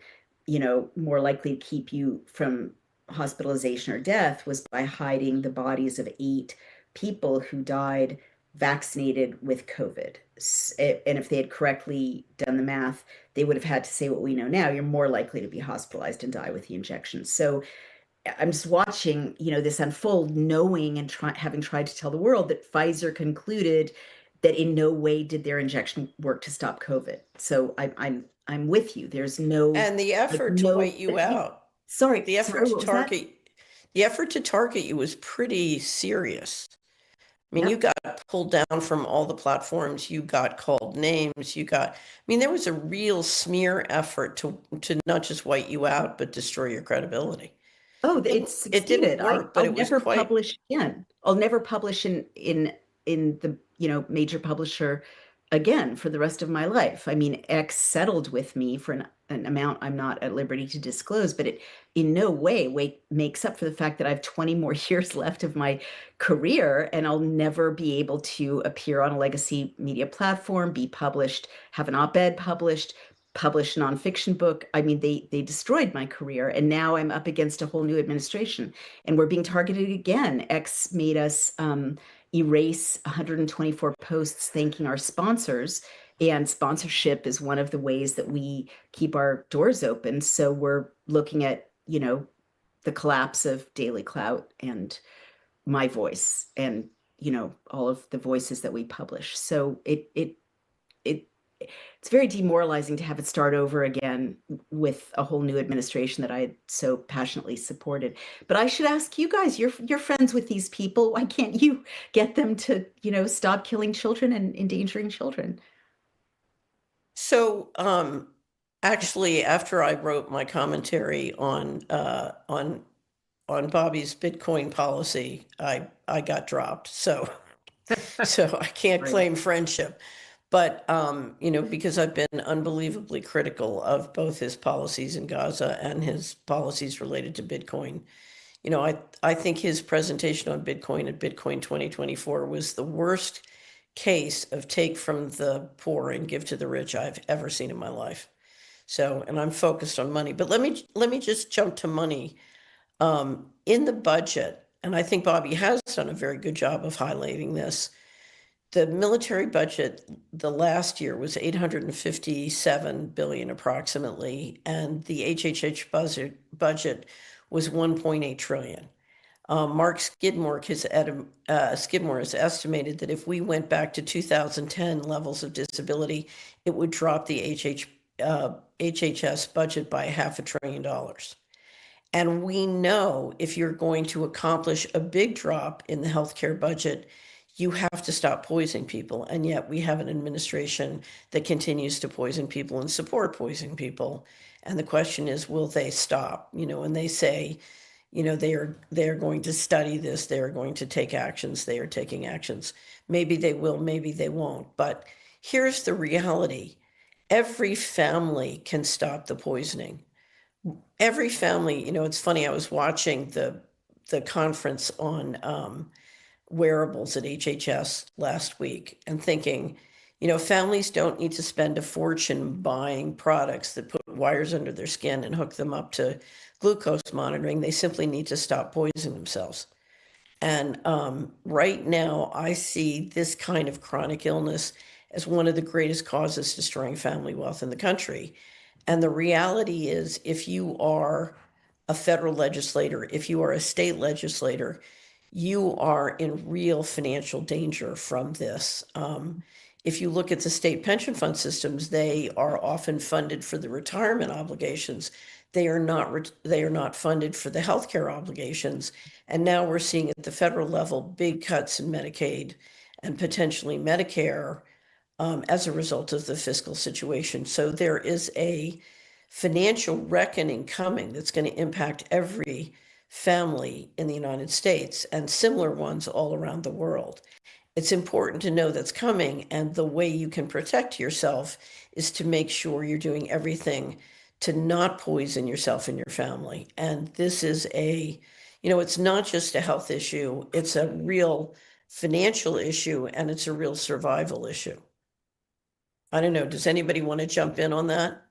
more likely to keep you from hospitalization or death was by hiding the bodies of 8 people who died vaccinated with COVID. And if they had correctly done the math, they would have had to say what we know now. You're more likely to be hospitalized and die with the injection. So I'm just watching, this unfold, knowing and having tried to tell the world that Pfizer concluded that in no way did their injection work to stop COVID. So I'm with you. There's no And the effort to no. white you out, Sorry, the effort sorry, to what was that? target, the effort to target you was pretty serious. I mean, Yep. you got pulled down from all the platforms, you got called names, there was a real smear effort to not just white you out, but destroy your credibility. Oh, It it's didn't succeeded. work, but I'll it was never quite, publish again. I'll never publish in the, major publisher again for the rest of my life. I mean, X settled with me for an amount I'm not at liberty to disclose, but it in no way makes up for the fact that I have 20 more years left of my career and I'll never be able to appear on a legacy media platform, be published, have an op-ed published, publish a nonfiction book. I mean, they destroyed my career, and now I'm up against a whole new administration, and we're being targeted again. X made us erase 124 posts thanking our sponsors, and sponsorship is one of the ways that we keep our doors open. So we're looking at, the collapse of Daily Clout and my voice, and all of the voices that we publish. So it's very demoralizing to have it start over again with a whole new administration that I had so passionately supported. But I should ask you guys, you're friends with these people. Why can't you get them to, stop killing children and endangering children? so actually after I wrote my commentary on Bobby's Bitcoin policy, I got dropped. So I can't Right. claim friendship. But, because I've been unbelievably critical of both his policies in Gaza and his policies related to Bitcoin. I think his presentation on Bitcoin at Bitcoin 2024 was the worst case of take from the poor and give to the rich I've ever seen in my life. So, and I'm focused on money, but let me just jump to money. In the budget, and I think Bobby has done a very good job of highlighting this. The military budget the last year was 857 billion approximately, and the HHH budget was 1.8 trillion. Mark Skidmore has estimated that if we went back to 2010 levels of disability, it would drop the HHS budget by $500 billion. And we know if you're going to accomplish a big drop in the healthcare budget, you have to stop poisoning people. And yet we have an administration that continues to poison people and support poisoning people. And the question is, will they stop? And they say, they are going to study this, they are going to take actions, they are taking actions. Maybe they will, maybe they won't. But here's the reality. Every family can stop the poisoning. Every family, it's funny, I was watching the conference on wearables at HHS last week and thinking, families don't need to spend a fortune buying products that put wires under their skin and hook them up to glucose monitoring. They simply need to stop poisoning themselves. And right now, I see this kind of chronic illness as one of the greatest causes destroying family wealth in the country. And the reality is, if you are a federal legislator, if you are a state legislator, you are in real financial danger from this. If you look at the state pension fund systems, they are often funded for the retirement obligations. They are not funded for the healthcare obligations. And now we're seeing at the federal level big cuts in Medicaid and potentially Medicare as a result of the fiscal situation. So there is a financial reckoning coming that's going to impact every family in the United States and similar ones all around the world. It's important to know that's coming, and the way you can protect yourself is to make sure you're doing everything to not poison yourself and your family. And this is it's not just a health issue, it's a real financial issue, and it's a real survival issue. I don't know, does anybody want to jump in on that?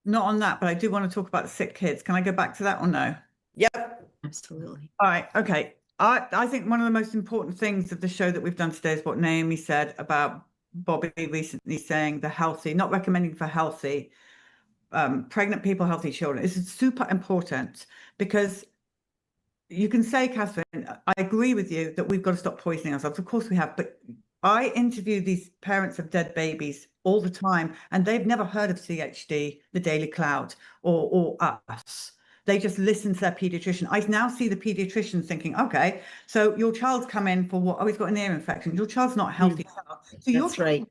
Not on that, but I do want to talk about the sick kids. Can I go back to that or no? Yep. Absolutely. All right. Okay. I think one of the most important things of the show that we've done today is what Naomi said about Bobby recently saying the healthy, not recommending for healthy, pregnant people, healthy children. This is super important because you can say, Catherine, I agree with you that we've got to stop poisoning ourselves. Of course we have, but I interview these parents of dead babies all the time, and they've never heard of CHD, the Daily Cloud, or us. They just listen to their pediatrician. I now see the pediatrician thinking, okay, so your child's come in for what? Oh, he's got an ear infection. Your child's not healthy. So your That's right.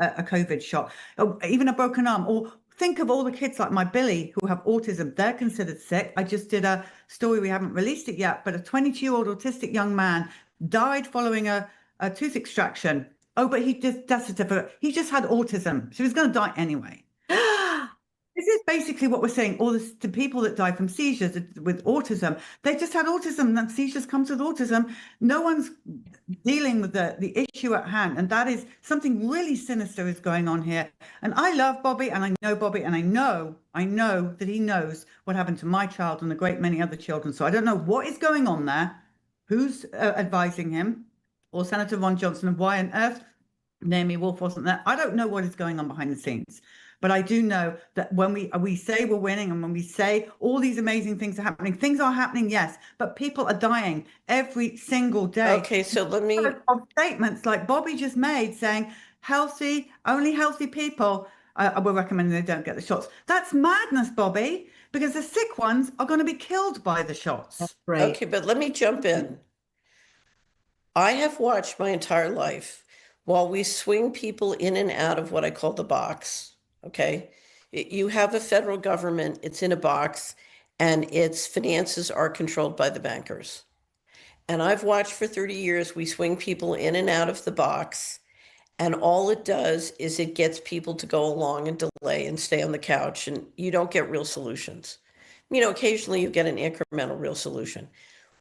A COVID shot, or even a broken arm, or think of all the kids like my Billy who have autism. They're considered sick. I just did a story, we haven't released it yet, but a 22-year-old autistic young man died following a tooth extraction. Oh, but he just deceptive. He just had autism. So he was going to die anyway. This is basically what we're saying. All this to people that die from seizures with autism, they just had autism. That seizures comes with autism. No one's dealing with the issue at hand, and that is something really sinister is going on here. And I love Bobby, and I know Bobby, and I know that he knows what happened to my child and a great many other children. So I don't know what is going on there, who's advising him, or Senator Ron Johnson, and why on earth Naomi Wolf wasn't there. I don't know what is going on behind the scenes. But I do know that when we say we're winning, and when we say all these amazing things are happening, yes, but people are dying every single day. Okay, so let me... Statements like Bobby just made saying only healthy people we're recommending they don't get the shots. That's madness, Bobby, because the sick ones are going to be killed by the shots. That's right. Okay, but let me jump in. I have watched my entire life while we swing people in and out of what I call the box. Okay, you have a federal government, it's in a box, and its finances are controlled by the bankers. And I've watched for 30 years, we swing people in and out of the box, And all it does is it gets people to go along and delay and stay on the couch, and you don't get real solutions. Occasionally you get an incremental real solution.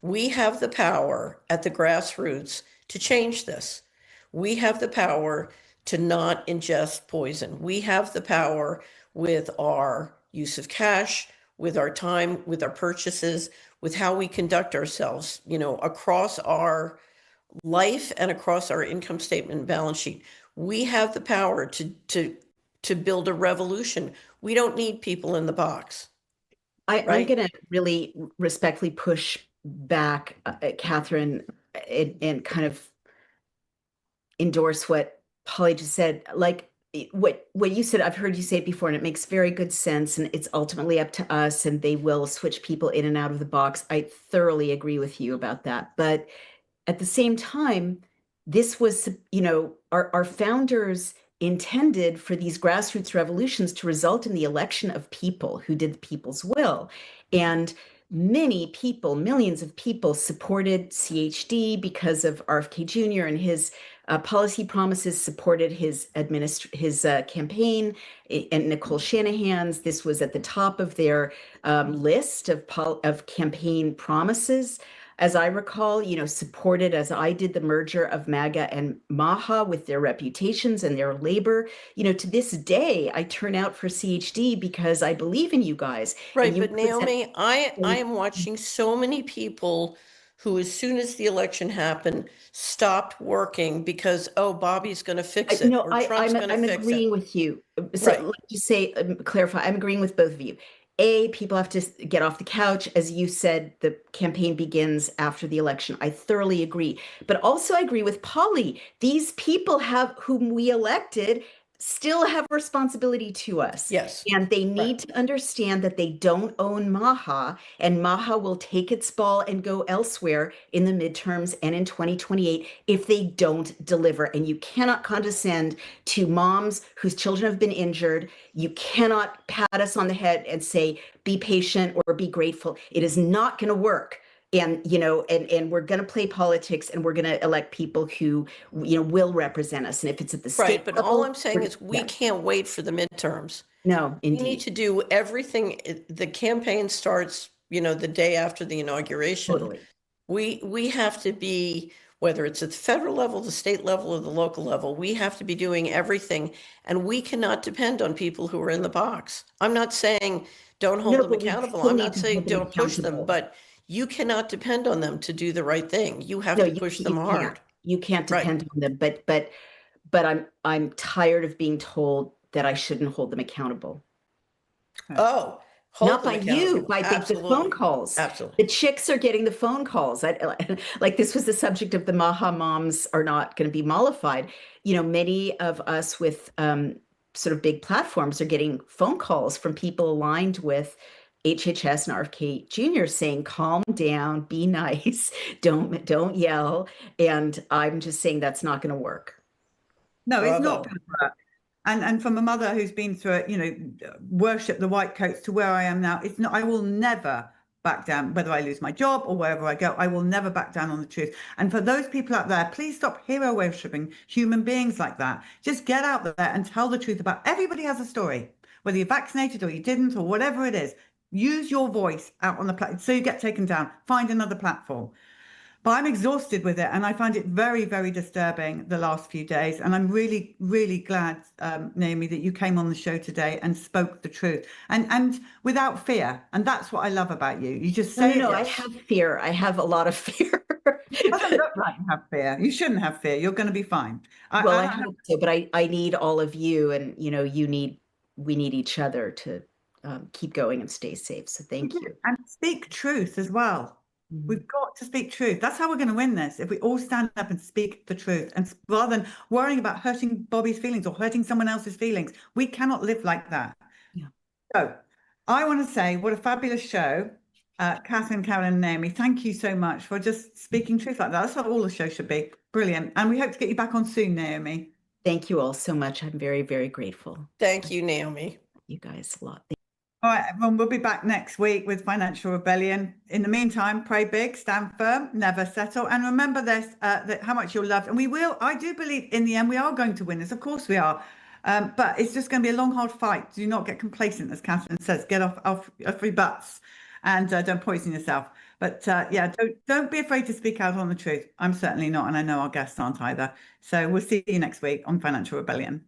We have the power at the grassroots to change this. We have the power to not ingest poison. We have the power with our use of cash, with our time, with our purchases, with how we conduct ourselves, across our life and across our income statement and balance sheet. We have the power to build a revolution. We don't need people in the box. I'm Right? going to really respectfully push back, Catherine, and kind of endorse what Polly just said. Like what you said, I've heard you say it before, and it makes very good sense. And it's ultimately up to us, and they will switch people in and out of the box. I thoroughly agree with you about that. But at the same time, this was, our founders intended for these grassroots revolutions to result in the election of people who did the people's will. And many people, millions of people supported CHD because of RFK Jr. and his policy promises, supported his campaign, and Nicole Shanahan's. This was at the top of their list of campaign promises. As I recall, supported, as I did, the merger of MAGA and MAHA with their reputations and their labor. To this day, I turn out for CHD because I believe in you guys. Right, but Naomi, I am watching so many people who, as soon as the election happened, stopped working because, oh, Bobby's going to fix it, No, or Trump's going to fix it. I'm agreeing with you. So Right. let's just say, clarify, I'm agreeing with both of you. People have to get off the couch. As you said, the campaign begins after the election. I thoroughly agree. But also I agree with Polly. These people whom we elected still have responsibility to us. Yes. And they need to understand that they don't own MAHA, and MAHA will take its ball and go elsewhere in the midterms and in 2028 if they don't deliver. And you cannot condescend to moms whose children have been injured. You cannot pat us on the head and say, be patient or be grateful. It is not going to work. And, and we're going to play politics, and we're going to elect people who, will represent us. And if it's at the state Right, but level, all I'm saying is we can't wait for the midterms. No, We need indeed. to do everything. The campaign starts, the day after the inauguration. Totally. We have to be, whether it's at the federal level, the state level, or the local level, we have to be doing everything. And we cannot depend on people who are in the box. I'm not saying don't hold No, them but we accountable. still I'm need not to saying hold them don't push them, accountable. but you cannot depend on them to do the right thing. You have No, to push them can't. hard. You can't Right. depend on them. But I'm tired of being told that I shouldn't hold them accountable. Oh, hold Not them by you, accountable. by the phone Absolutely. calls. Absolutely. The chicks are getting the phone calls. Like this was the subject of the MAHA moms are not going to be mollified. Many of us with sort of big platforms are getting phone calls from people aligned with HHS and RFK Jr. saying, calm down, be nice, don't yell. And I'm just saying that's not going to work. No, it's not Bravo. going to work. And from a mother who's been through it, worship the white coats to where I am now, it's not, I will never back down, whether I lose my job or wherever I go, I will never back down on the truth. And for those people out there, please stop hero worshipping human beings like that. Just get out there and tell the truth about everybody has a story, whether you're vaccinated or you didn't or whatever it is. Use your voice out on the platform so you get taken down. Find another platform. But I'm exhausted with it, and I find it very, very disturbing the last few days. And I'm really, really glad, Naomi, that you came on the show today and spoke the truth, and without fear. And that's what I love about you. You just say No, it. I have fear. I have a lot of fear. It doesn't look like you have fear. You shouldn't have fear. You're going to be fine. Well, I hope so, but I need all of you, and we need each other to keep going and stay safe. So thank you. And speak truth as well. We've got to speak truth. That's how we're going to win this. If we all stand up and speak the truth, and rather than worrying about hurting Bobby's feelings or hurting someone else's feelings, we cannot live like that. Yeah. So I want to say what a fabulous show. Catherine, Carolyn, and Naomi, thank you so much for just speaking truth like that. That's what all the show should be. Brilliant. And we hope to get you back on soon, Naomi. Thank you all so much. I'm very, very grateful. Thank you, Naomi. You guys a lot. All right, everyone, we'll be back next week with Financial Rebellion. In the meantime, pray big, stand firm, never settle. And remember this, that how much you're loved. And we will, I do believe in the end, we are going to win this. Of course we are. But it's just going to be a long, hard fight. Do not get complacent, as Catherine says. Get off your butts and don't poison yourself. But yeah, don't be afraid to speak out on the truth. I'm certainly not. And I know our guests aren't either. So we'll see you next week on Financial Rebellion.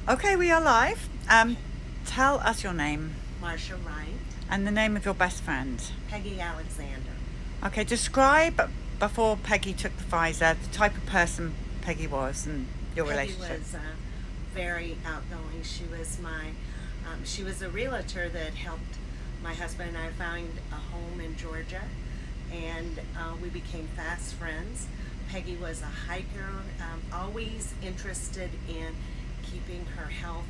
Okay, we are live. Tell us your name Marsha Wright, and the name of your best friend. Peggy Alexander. Okay, describe, before Peggy took the Pfizer, the type of person Peggy was and your Peggy relationship. was very outgoing. She was a realtor that helped my husband and I find a home in Georgia, and we became fast friends. Peggy was a hiker, always interested in keeping her health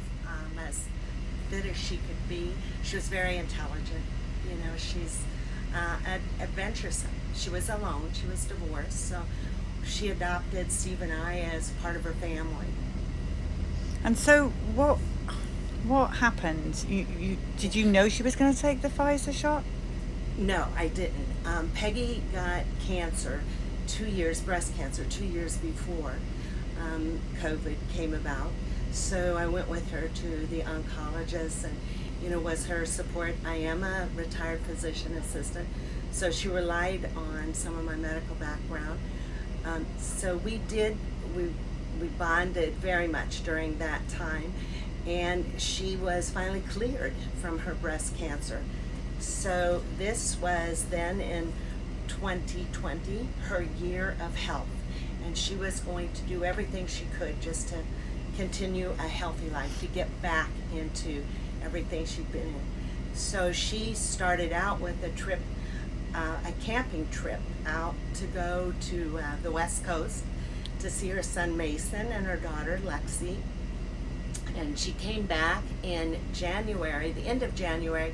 as fit as she could be. She was very intelligent. You know, she's adventuresome. She was alone. She was divorced, so she adopted Steve and I as part of her family. And so what happened? Did you know she was going to take the Pfizer shot? No, I didn't. Peggy got cancer, breast cancer, 2 years before COVID came about. So I went with her to the oncologist and, was her support. I am a retired physician assistant, so she relied on some of my medical background. So we bonded very much during that time, and she was finally cleared from her breast cancer. So this was then in 2020, her year of health, and she was going to do everything she could just to continue a healthy life, to get back into everything she'd been in. So she started out with a camping trip out to go to the West Coast to see her son Mason and her daughter Lexi. And she came back in January, the end of January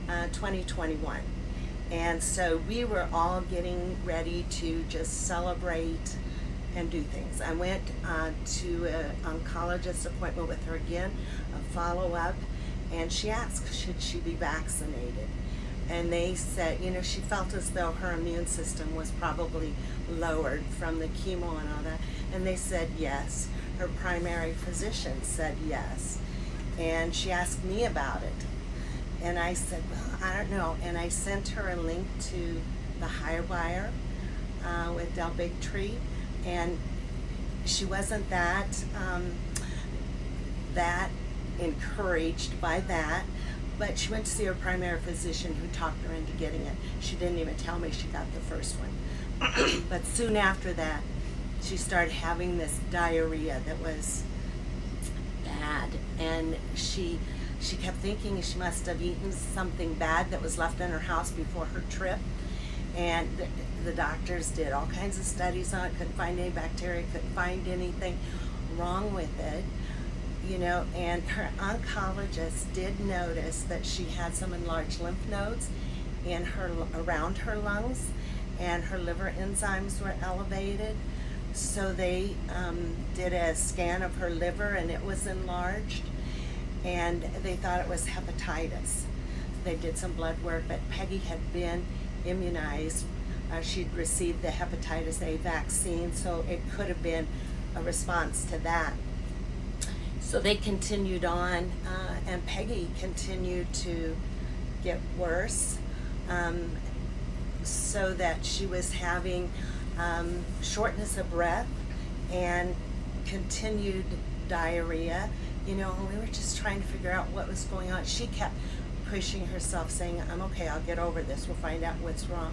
2021. And so we were all getting ready to just celebrate and do things. I went to an oncologist appointment with her again, a follow-up, and she asked, should she be vaccinated? And they said, she felt as though her immune system was probably lowered from the chemo and all that. And they said yes. Her primary physician said yes. And she asked me about it. And I said, well, I don't know. And I sent her a link to the Highwire with Del Bigtree. And she wasn't that encouraged by that, but she went to see her primary physician who talked her into getting it. She didn't even tell me she got the first one. But soon after that, she started having this diarrhea that was bad, and she kept thinking she must have eaten something bad that was left in her house before her trip. And the doctors did all kinds of studies on it, couldn't find any bacteria, couldn't find anything wrong with it, and her oncologist did notice that she had some enlarged lymph nodes around her lungs, and her liver enzymes were elevated. So they did a scan of her liver, and it was enlarged, and they thought it was hepatitis. They did some blood work, but Peggy had been immunized. She'd received the hepatitis A vaccine, so it could have been a response to that. So they continued on, and Peggy continued to get worse, so that she was having shortness of breath and continued diarrhea, and we were just trying to figure out what was going on. She kept pushing herself, saying, I'm okay, I'll get over this, we'll find out what's wrong.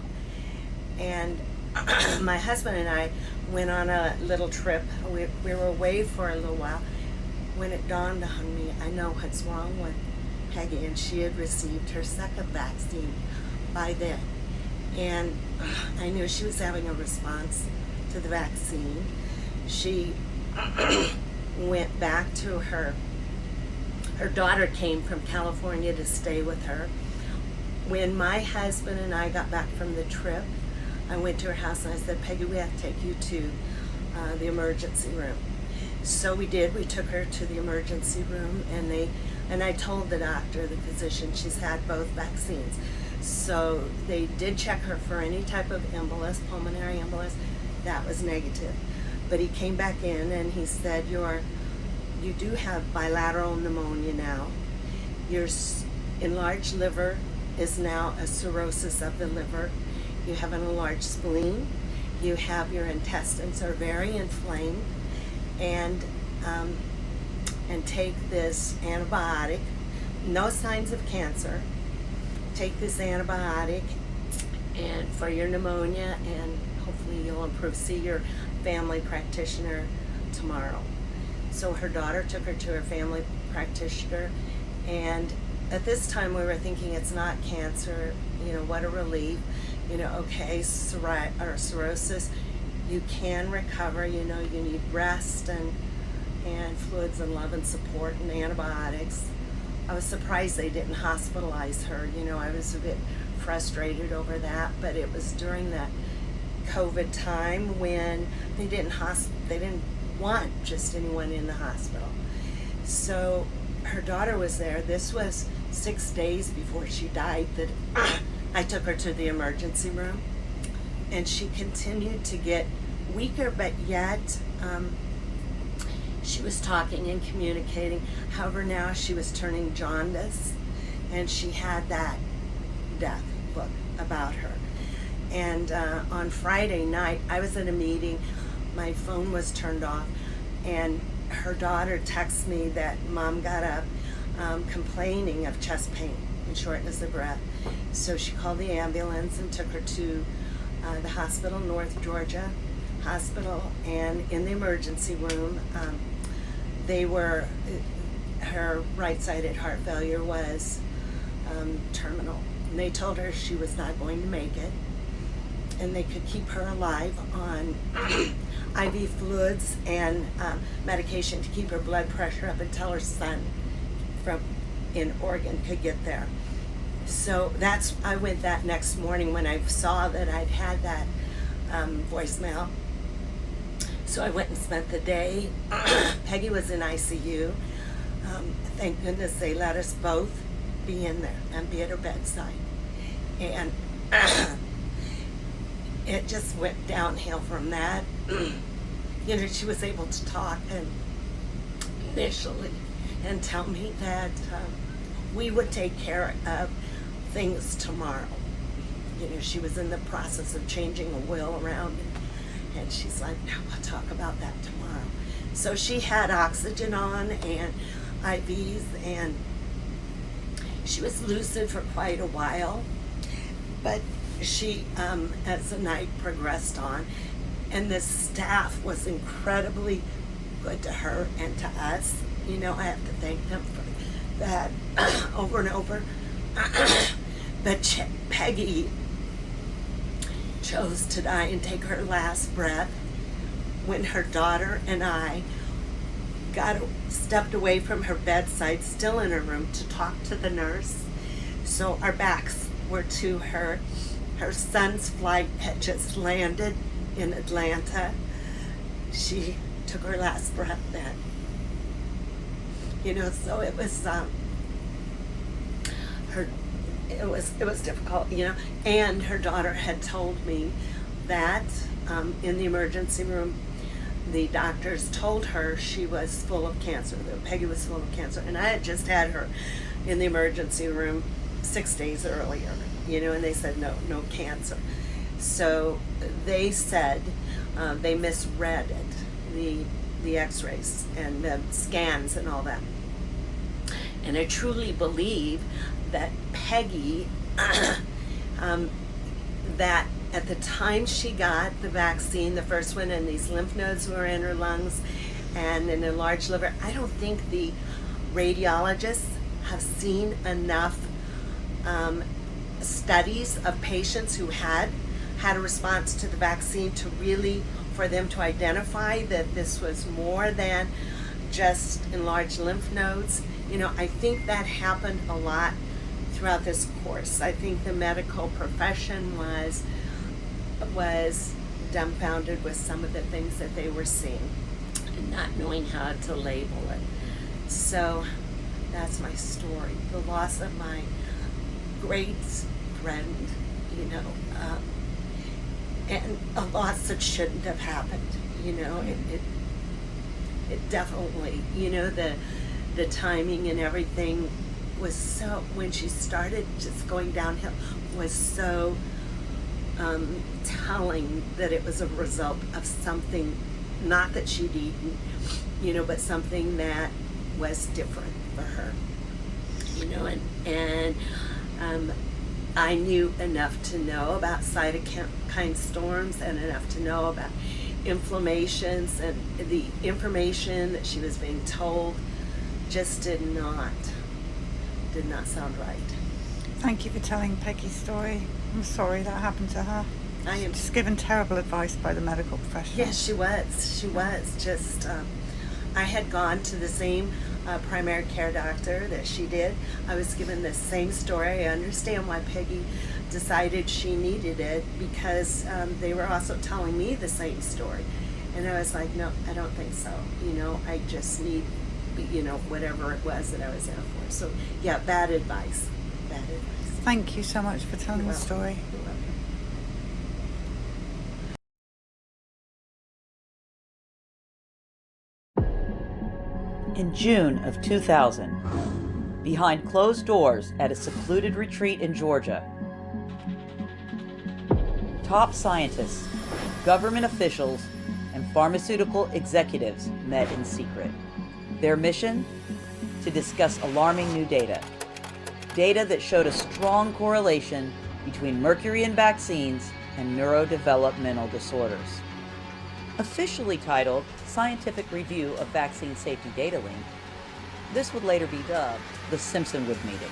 And my husband and I went on a little trip. We were away for a little while. When it dawned on me, I know what's wrong with Peggy, and she had received her second vaccine by then. And I knew she was having a response to the vaccine. She went back to her Her daughter came from California to stay with her. When my husband and I got back from the trip, I went to her house and I said, Peggy, we have to take you to the emergency room. So we did. We took her to the emergency room, and I told the doctor, the physician, she's had both vaccines. So they did check her for any type of embolus, pulmonary embolus. That was negative. But he came back in and he said, you do have bilateral pneumonia now. Your enlarged liver is now a cirrhosis of the liver. You have an enlarged spleen. You have, your intestines are very inflamed, and take this antibiotic. No signs of cancer. Take this antibiotic and for your pneumonia, and hopefully you'll improve. See your family practitioner tomorrow. So her daughter took her to her family practitioner, and at this time we were thinking it's not cancer. What a relief. Okay, cirrhosis, you can recover. You need rest and fluids and love and support and antibiotics. I was surprised they didn't hospitalize her. I was a bit frustrated over that, but it was during that COVID time when they didn't want just anyone in the hospital. So her daughter was there. This was 6 days before she died that I took her to the emergency room, and she continued to get weaker, but yet she was talking and communicating. However, now she was turning jaundice, and she had that death look about her. And on Friday night, I was at a meeting, my phone was turned off, and her daughter texted me that Mom got up complaining of chest pain and shortness of breath. So she called the ambulance and took her to the hospital, North Georgia Hospital, and in the emergency room, her right-sided heart failure was terminal. And they told her she was not going to make it, and they could keep her alive on IV fluids and medication to keep her blood pressure up until her son in Oregon could get there. So I went that next morning when I saw that I'd had that voicemail. So I went and spent the day. Peggy was in ICU. Thank goodness they let us both be in there and be at her bedside. And it just went downhill from that. She was able to talk initially and tell me that we would take care of things tomorrow. She was in the process of changing a will around, and she's like, no, we'll talk about that tomorrow. So she had oxygen on and IVs, and she was lucid for quite a while, but she, as the night progressed on, and the staff was incredibly good to her and to us. I have to thank them for that over and over. But Peggy chose to die and take her last breath when her daughter and I stepped away from her bedside, still in her room, to talk to the nurse. So our backs were to her. Her son's flight had just landed in Atlanta. She took her last breath then. So it was it was difficult, and her daughter had told me that in the emergency room, the doctors told her she was full of cancer, that Peggy was full of cancer, and I had just had her in the emergency room 6 days earlier, and they said no cancer. So they said they misread it, the x-rays and the scans and all that. And I truly believe that Peggy, that at the time she got the vaccine, the first one, and these lymph nodes were in her lungs and an enlarged liver, I don't think the radiologists have seen enough studies of patients who had a response to the vaccine for them to identify that this was more than just enlarged lymph nodes. I think that happened a lot throughout this course. I think the medical profession was dumbfounded with some of the things that they were seeing and not knowing how to label it. So that's my story. The loss of my great friend, and a loss that shouldn't have happened. It definitely, the timing and everything was so, when she started just going downhill, was so telling that it was a result of something, not that she'd eaten, but something that was different for her, and I knew enough to know about cytokine storms and enough to know about inflammations, and the information that she was being told just did not sound right. Thank you for telling Peggy's story. I'm sorry that happened to her. I am Just given terrible advice by the medical professional. Yes, she was. Just, I had gone to the same primary care doctor that she did. I was given the same story. I understand why Peggy decided she needed it, because they were also telling me the same story. And I was like, no, I don't think so. I just need, whatever it was that I was there for. So, yeah, bad advice. Bad advice. Thank you so much for telling You're the welcome. story. You're welcome. In June of 2000, behind closed doors at a secluded retreat in Georgia, top scientists, government officials, and pharmaceutical executives met in secret. Their mission? To discuss alarming new data. Data that showed a strong correlation between mercury in vaccines and neurodevelopmental disorders. Officially titled Scientific Review of Vaccine Safety Data Link, this would later be dubbed the Simpsonwood Meeting.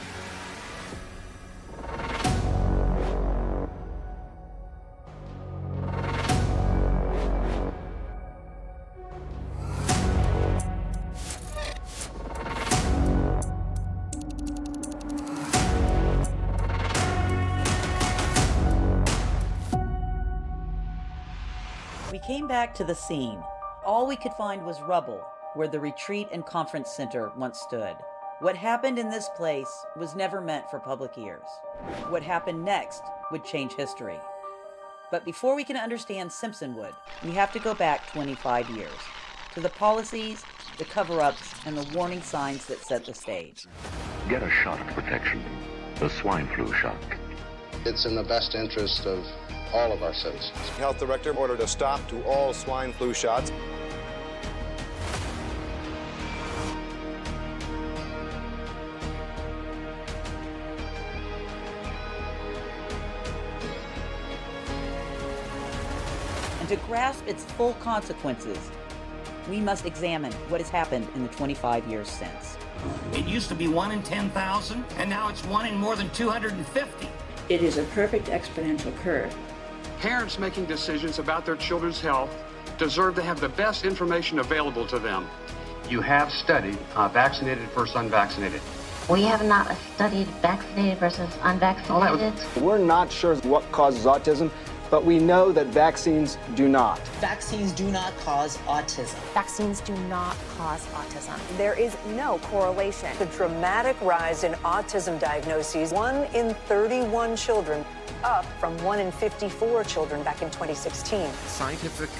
We came back to the scene. All we could find was rubble where the retreat and conference center once stood. What happened in this place was never meant for public ears. What happened next would change history. But before we can understand Simpsonwood, we have to go back 25 years to the policies, the cover-ups, and the warning signs that set the stage. Get a shot of protection. The swine flu shot. It's in the best interest of all of our citizens. Health Director ordered a stop to all swine flu shots. And to grasp its full consequences, we must examine what has happened in the 25 years since. It used to be 1 in 10,000, and now it's 1 in more than 250. It is a perfect exponential curve. Parents making decisions about their children's health deserve to have the best information available to them. You have studied vaccinated versus unvaccinated. We have not studied vaccinated versus unvaccinated. We're not sure what causes autism, but we know that vaccines do not. Vaccines do not cause autism. Vaccines do not cause autism. There is no correlation. The dramatic rise in autism diagnoses, 1 in 31 children, up from 1 in 54 children back in 2016. Scientific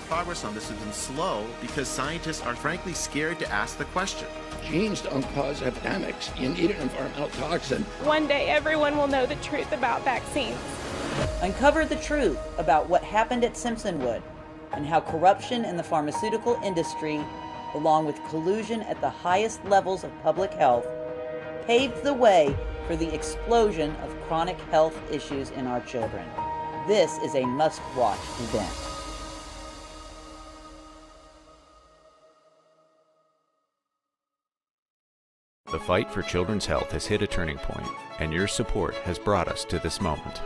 progress on this has been slow because scientists are frankly scared to ask the question. Genes don't cause epidemics. You need an environmental toxin. One day everyone will know the truth about vaccines. Uncover the truth about what happened at Simpsonwood and how corruption in the pharmaceutical industry, along with collusion at the highest levels of public health, paved the way for the explosion of chronic health issues in our children. This is a must-watch event. The fight for children's health has hit a turning point, and your support has brought us to this moment.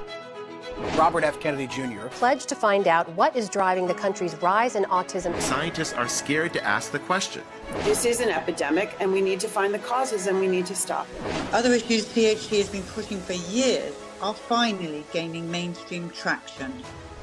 Robert F. Kennedy Jr. pledged to find out what is driving the country's rise in autism. Scientists are scared to ask the question. This is an epidemic, and we need to find the causes, and we need to stop it. Other issues PhD has been pushing for years are finally gaining mainstream traction.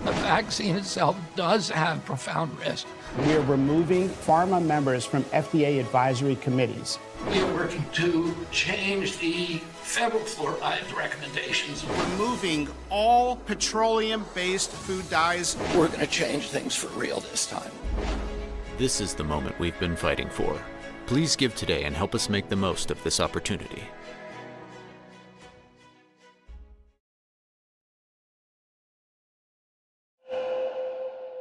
The vaccine itself does have profound risk. We are removing pharma members from FDA advisory committees. We are working to change the federal fluoride recommendations. Removing all petroleum-based food dyes. We're going to change things for real this time. This is the moment we've been fighting for. Please give today and help us make the most of this opportunity.